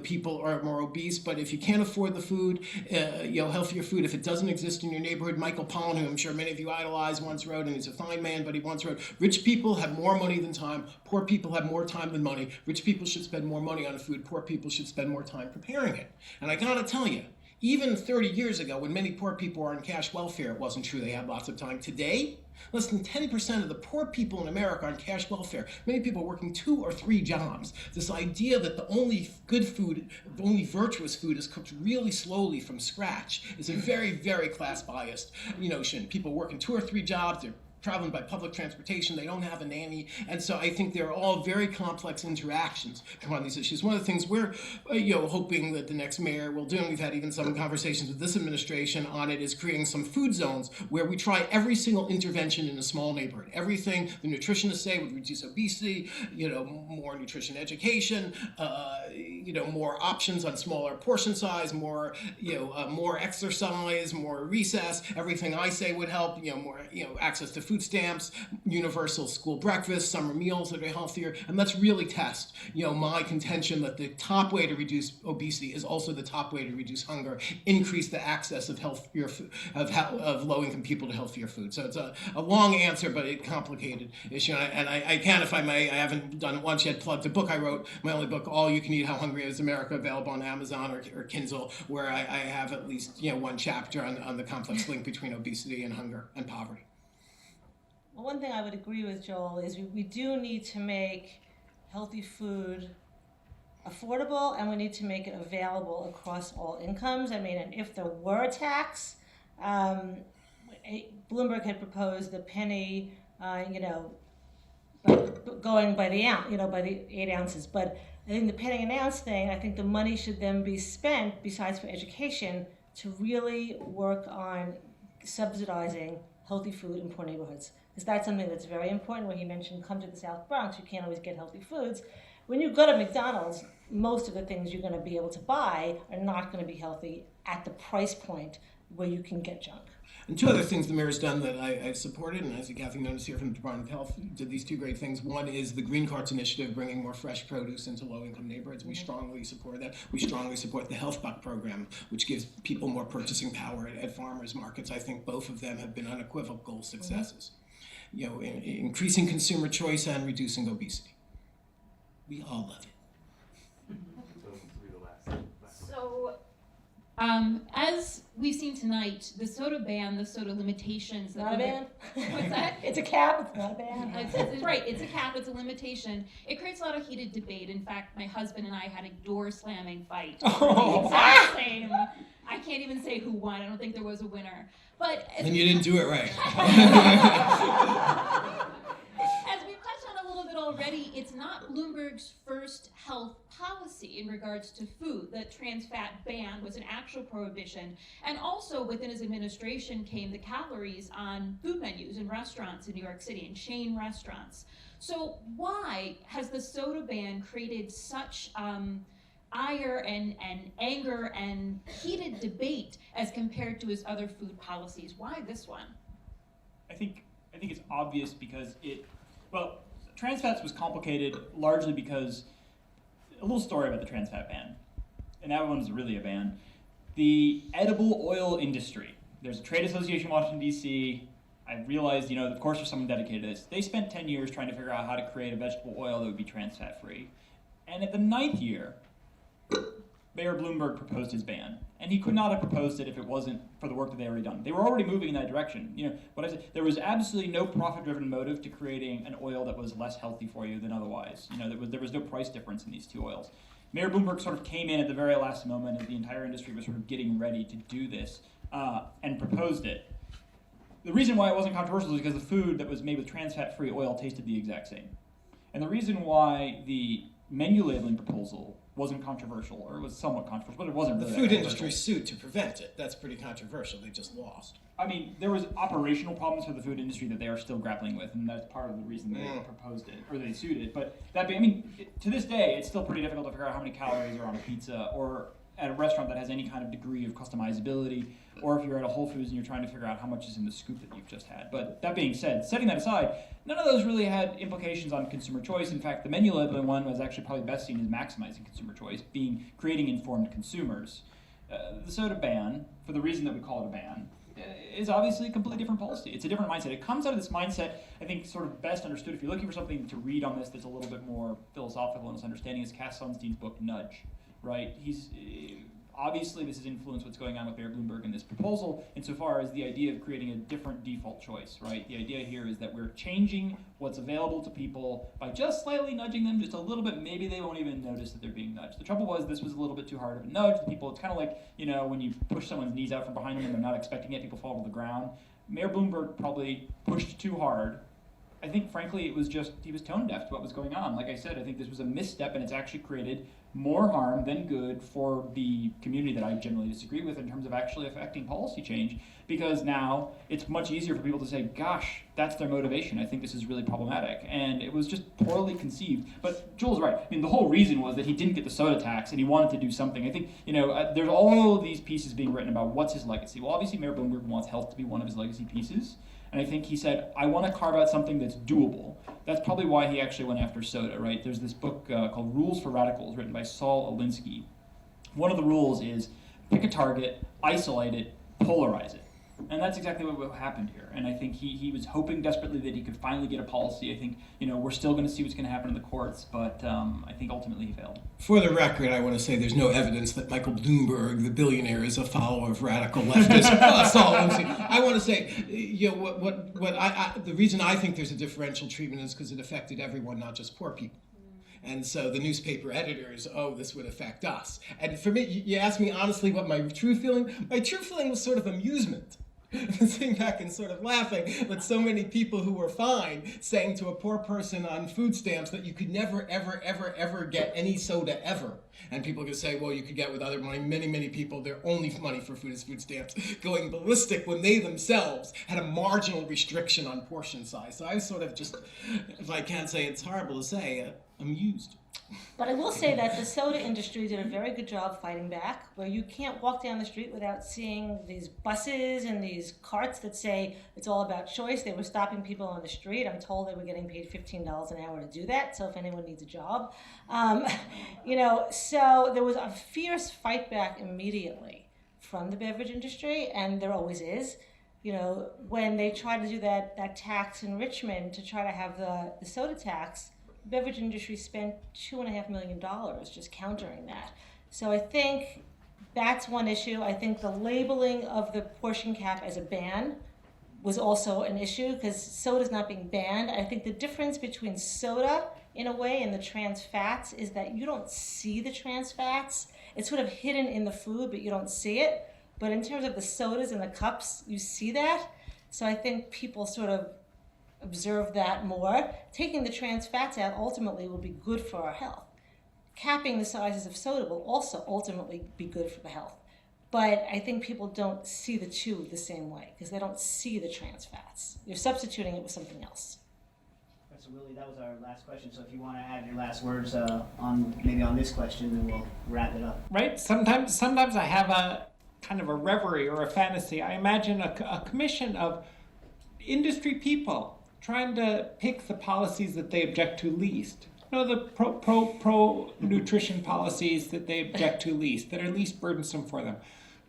[SPEAKER 4] people are more obese. But if you can't afford the food, healthier food, if it doesn't exist in your neighborhood, Michael Pollan, who I'm sure many of you idolize, once wrote, and he's a fine man, but he once wrote, rich people have more money than time, poor people have more time than money. Rich people should spend more money on food, poor people should spend more time preparing it. And I gotta tell you, even 30 years ago, when many poor people were on cash welfare, it wasn't true they had lots of time. Today, less than 10% of the poor people in America are on cash welfare. Many people are working 2 or 3 jobs. This idea that the only good food, the only virtuous food is cooked really slowly from scratch is a very, very class-biased notion. People working 2 or 3 jobs, they're traveling by public transportation, they don't have a nanny, and so I think they're all very complex interactions on these issues. One of the things we're hoping that the next mayor will do, and we've had even some conversations with this administration on it, is creating some food zones where we try every single intervention in a small neighborhood. Everything the nutritionists say would reduce obesity, more nutrition education, more options on smaller portion size, more exercise, more recess. Everything I say would help, more access to food stamps, universal school breakfast, summer meals that are healthier, and let's really test, my contention that the top way to reduce obesity is also the top way to reduce hunger, increase the access of healthier of low-income people to healthier food. So it's a long answer, but a complicated issue. And I can, if I may, I haven't done it once yet, plug the book I wrote, my only book, All You Can Eat: How Hungry Is America, available on Amazon or Kindle, where I have at least one chapter on the complex link between obesity and hunger and poverty.
[SPEAKER 5] Well, one thing I would agree with Joel is we do need to make healthy food affordable, and we need to make it available across all incomes. I mean, and if there were a tax, Bloomberg had proposed the penny, going by the ounce, by the 8 ounces. But I think the penny an ounce thing, I think the money should then be spent, besides for education, to really work on subsidizing healthy food in poor neighborhoods. Because that's something that's very important. When he mentioned come to the South Bronx, you can't always get healthy foods. When you go to McDonald's, most of the things you're going to be able to buy are not going to be healthy at the price point where you can get junk.
[SPEAKER 4] And 2 other things the mayor's done that I've supported, and I see Kathy noticed here from the Department of Health, did these 2 great things. One is the Green Carts Initiative, bringing more fresh produce into low-income neighborhoods. We strongly support that. We strongly support the Health Buck program, which gives people more purchasing power at farmers markets. I think both of them have been unequivocal successes. Increasing consumer choice and reducing obesity. We all love it.
[SPEAKER 8] So, as we've seen tonight, the soda ban, the soda limitations.
[SPEAKER 5] Not a ban?
[SPEAKER 8] What's that?
[SPEAKER 5] It's a cap, it's not a ban.
[SPEAKER 8] It's right, it's a cap, it's a limitation. It creates a lot of heated debate. In fact, my husband and I had a door slamming fight. The exact same. I can't even say who won. I don't think there was a winner. But
[SPEAKER 4] and you didn't do it right.
[SPEAKER 8] As we've touched on a little bit already, it's not Bloomberg's first health policy in regards to food. The trans fat ban was an actual prohibition. And also within his administration came the calories on food menus in restaurants in New York City, in chain restaurants. So why has the soda ban created such ire and anger and heated debate as compared to his other food policies. Why this one?
[SPEAKER 2] I think it's obvious because trans fats was complicated largely because a little story about the trans fat ban, and that one's really a ban. The edible oil industry. There's a trade association in Washington, D.C. I realized, of course there's someone dedicated to this. They spent 10 years trying to figure out how to create a vegetable oil that would be trans fat free. And at the 9th year, Mayor Bloomberg proposed his ban. And he could not have proposed it if it wasn't for the work that they had already done. They were already moving in that direction. What I said, there was absolutely no profit-driven motive to creating an oil that was less healthy for you than otherwise. There was no price difference in these two oils. Mayor Bloomberg sort of came in at the very last moment as the entire industry was sort of getting ready to do this and proposed it. The reason why it wasn't controversial is because the food that was made with trans fat-free oil tasted the exact same. And the reason why the menu labeling proposal wasn't controversial, or it was somewhat controversial, but it wasn't really
[SPEAKER 4] The food industry sued to prevent it. That's pretty controversial. They just lost.
[SPEAKER 2] I mean, there was operational problems for the food industry that they are still grappling with, and that's part of the reason they proposed it, or they sued it. But to this day, it's still pretty difficult to figure out how many calories are on a pizza, or at a restaurant that has any kind of degree of customizability, or if you're at a Whole Foods and you're trying to figure out how much is in the scoop that you've just had. But that being said, setting that aside, none of those really had implications on consumer choice. In fact, the menu labeling one was actually probably best seen as maximizing consumer choice, creating informed consumers. The soda ban, for the reason that we call it a ban, is obviously a completely different policy. It's a different mindset. It comes out of this mindset, I think, sort of best understood. If you're looking for something to read on this that's a little bit more philosophical in its understanding, is Cass Sunstein's book, Nudge, right? Obviously, this has influenced what's going on with Mayor Bloomberg in this proposal, insofar as the idea of creating a different default choice, right? The idea here is that we're changing what's available to people by just slightly nudging them just a little bit. Maybe they won't even notice that they're being nudged. The trouble was this was a little bit too hard of a nudge. People, it's kind of like, when you push someone's knees out from behind them and they're not expecting it, people fall to the ground. Mayor Bloomberg probably pushed too hard. I think, frankly, he was tone deaf to what was going on. Like I said, I think this was a misstep, and it's actually created more harm than good for the community that I generally disagree with in terms of actually affecting policy change, because now it's much easier for people to say, gosh, that's their motivation. I think this is really problematic. And it was just poorly conceived. But Joel's right. I mean, the whole reason was that he didn't get the soda tax, and he wanted to do something. I think, there's all these pieces being written about what's his legacy. Well, obviously, Mayor Bloomberg wants health to be one of his legacy pieces. And I think he said, I want to carve out something that's doable. That's probably why he actually went after soda, right? There's this book called Rules for Radicals, written by Saul Alinsky. One of the rules is pick a target, isolate it, polarize it. And that's exactly what happened here. And I think he was hoping desperately that he could finally get a policy. I think, we're still going to see what's going to happen in the courts, but I think ultimately he failed.
[SPEAKER 4] For the record, I want to say there's no evidence that Michael Bloomberg, the billionaire, is a follower of radical leftists. I want to say, the reason I think there's a differential treatment is because it affected everyone, not just poor people. And so the newspaper editors, this would affect us. And for me, you asked me honestly what my true feeling was sort of amusement. Sitting back and sort of laughing with so many people who were fine saying to a poor person on food stamps that you could never, ever, ever, ever get any soda ever. And people could say, well, you could get with other money. Many, many people, their only money for food is food stamps, going ballistic when they themselves had a marginal restriction on portion size. So I was sort of just, if I can't say it's horrible to say, amused.
[SPEAKER 5] But I will say that the soda industry did a very good job fighting back, where you can't walk down the street without seeing these buses and these carts that say it's all about choice. They were stopping people on the street. I'm told they were getting paid $15 an hour to do that, so if anyone needs a job. So there was a fierce fight back immediately from the beverage industry, and there always is. When they tried to do that tax in Richmond to try to have the soda tax, the beverage industry spent $2.5 million just countering that. So I think that's one issue. I think the labeling of the portion cap as a ban was also an issue because soda's not being banned. I think the difference between soda, in a way, and the trans fats is that you don't see the trans fats. It's sort of hidden in the food, but you don't see it. But in terms of the sodas and the cups, you see that. So I think people sort of observe that more. Taking the trans fats out ultimately will be good for our health. Capping the sizes of soda will also ultimately be good for the health. But I think people don't see the two the same way because they don't see the trans fats. You're substituting it with something else.
[SPEAKER 1] Professor Wilde, that was our last question. So if you want to add your last words on this question, then we'll wrap it up.
[SPEAKER 3] Right? Sometimes I have a kind of a reverie or a fantasy. I imagine a commission of industry people trying to pick the policies that they object to least. You know, the pro nutrition policies that they object to least, that are least burdensome for them.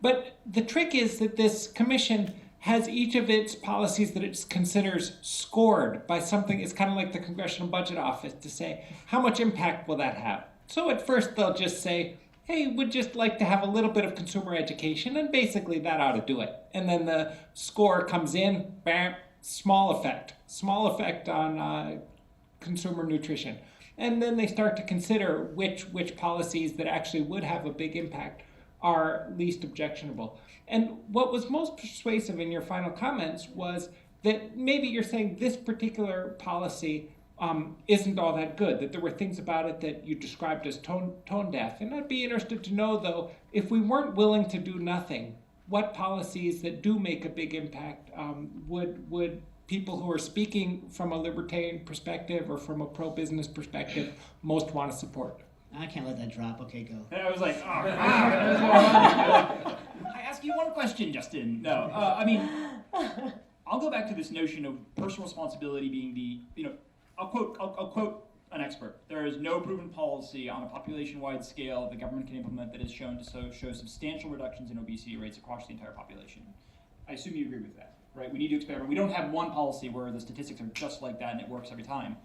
[SPEAKER 3] But the trick is that this commission has each of its policies that it considers scored by something. It's kind of like the Congressional Budget Office to say, how much impact will that have? So at first they'll just say, hey, we'd just like to have a little bit of consumer education, and basically that ought to do it. And then the score comes in, bam, small effect on consumer nutrition. And then they start to consider which policies that actually would have a big impact are least objectionable. And what was most persuasive in your final comments was that maybe you're saying this particular policy isn't all that good, that there were things about it that you described as tone deaf. And I'd be interested to know, though, if we weren't willing to do nothing, what policies that do make a big impact would people who are speaking from a libertarian perspective or from a pro-business perspective most want to support?
[SPEAKER 1] I can't let that drop. Okay, go.
[SPEAKER 2] I was like, oh, I ask you one question, Justin. No, I mean, I'll go back to this notion of personal responsibility being the, I'll quote an expert. There is no proven policy on a population-wide scale the government can implement that is shown to show substantial reductions in obesity rates across the entire population. I assume you agree with that, right? We need to experiment. We don't have one policy where the statistics are just like that and it works every time.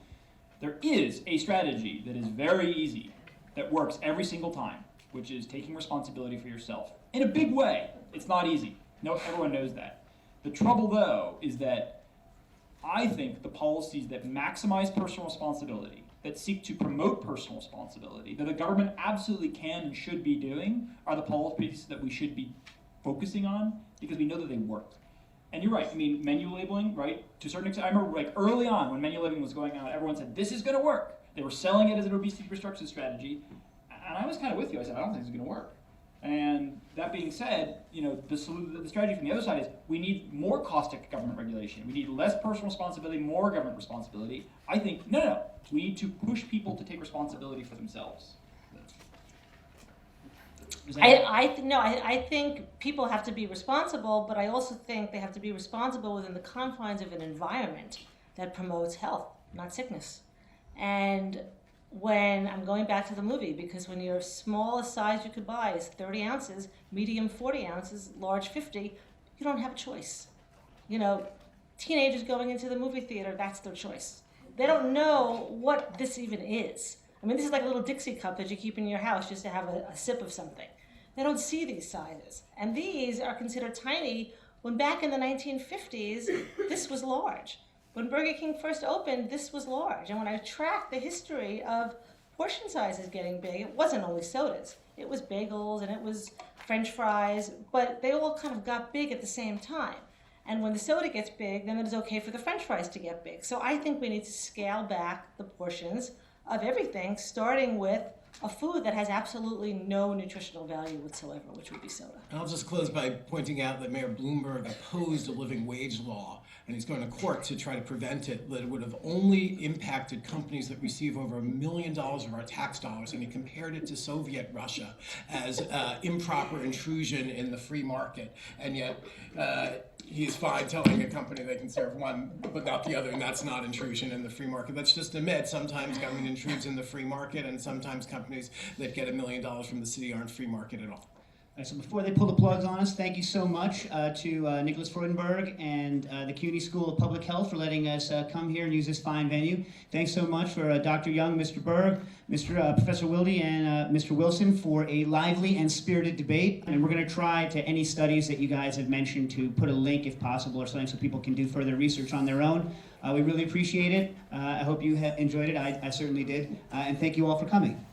[SPEAKER 2] There is a strategy that is very easy, that works every single time, which is taking responsibility for yourself. In a big way. It's not easy. No, everyone knows that. The trouble, though, is that I think the policies that maximize personal responsibility, that seek to promote personal responsibility, that the government absolutely can and should be doing, are the policies that we should be focusing on, because we know that they work. And you're right, I mean, menu labeling, right? To a certain extent, I remember like early on when menu labeling was going on, everyone said, this is gonna work. They were selling it as an obesity restriction strategy, and I was kind of with you. I said, I don't think it's going to work. And that being said, the strategy from the other side is we need more caustic government regulation. We need less personal responsibility, more government responsibility. I think, no. We need to push people to take responsibility for themselves.
[SPEAKER 5] I think people have to be responsible, but I also think they have to be responsible within the confines of an environment that promotes health, not sickness. And when I'm going back to the movie, because when your smallest size you could buy is 30 ounces, medium 40 ounces, large 50, you don't have a choice. Teenagers going into the movie theater, that's their choice. They don't know what this even is. I mean, this is like a little Dixie cup that you keep in your house just to have a sip of something. They don't see these sizes. And these are considered tiny when back in the 1950s, this was large. When Burger King first opened, this was large. And when I tracked the history of portion sizes getting big, it wasn't only sodas. It was bagels and it was French fries, but they all kind of got big at the same time. And when the soda gets big, then it's okay for the French fries to get big. So I think we need to scale back the portions of everything, starting with a food that has absolutely no nutritional value whatsoever, which would be soda.
[SPEAKER 4] I'll just close by pointing out that Mayor Bloomberg opposed a living wage law, and he's going to court to try to prevent it, that it would have only impacted companies that receive over $1 million of our tax dollars, and he compared it to Soviet Russia as improper intrusion in the free market, and yet he's fine telling a company they can serve one but not the other, and that's not intrusion in the free market. Let's just admit, sometimes government intrudes in the free market, and sometimes companies that get $1 million from the city aren't free market at all.
[SPEAKER 1] All right, so before they pull the plugs on us, thank you so much to Nicholas Freudenberg and the CUNY School of Public Health for letting us come here and use this fine venue. Thanks so much for Dr. Young, Mr. Berg, Professor Wilde, and Mr. Wilson for a lively and spirited debate. And we're going to try to any studies that you guys have mentioned to put a link, if possible, or something so people can do further research on their own. We really appreciate it. I hope you enjoyed it. I certainly did. And thank you all for coming.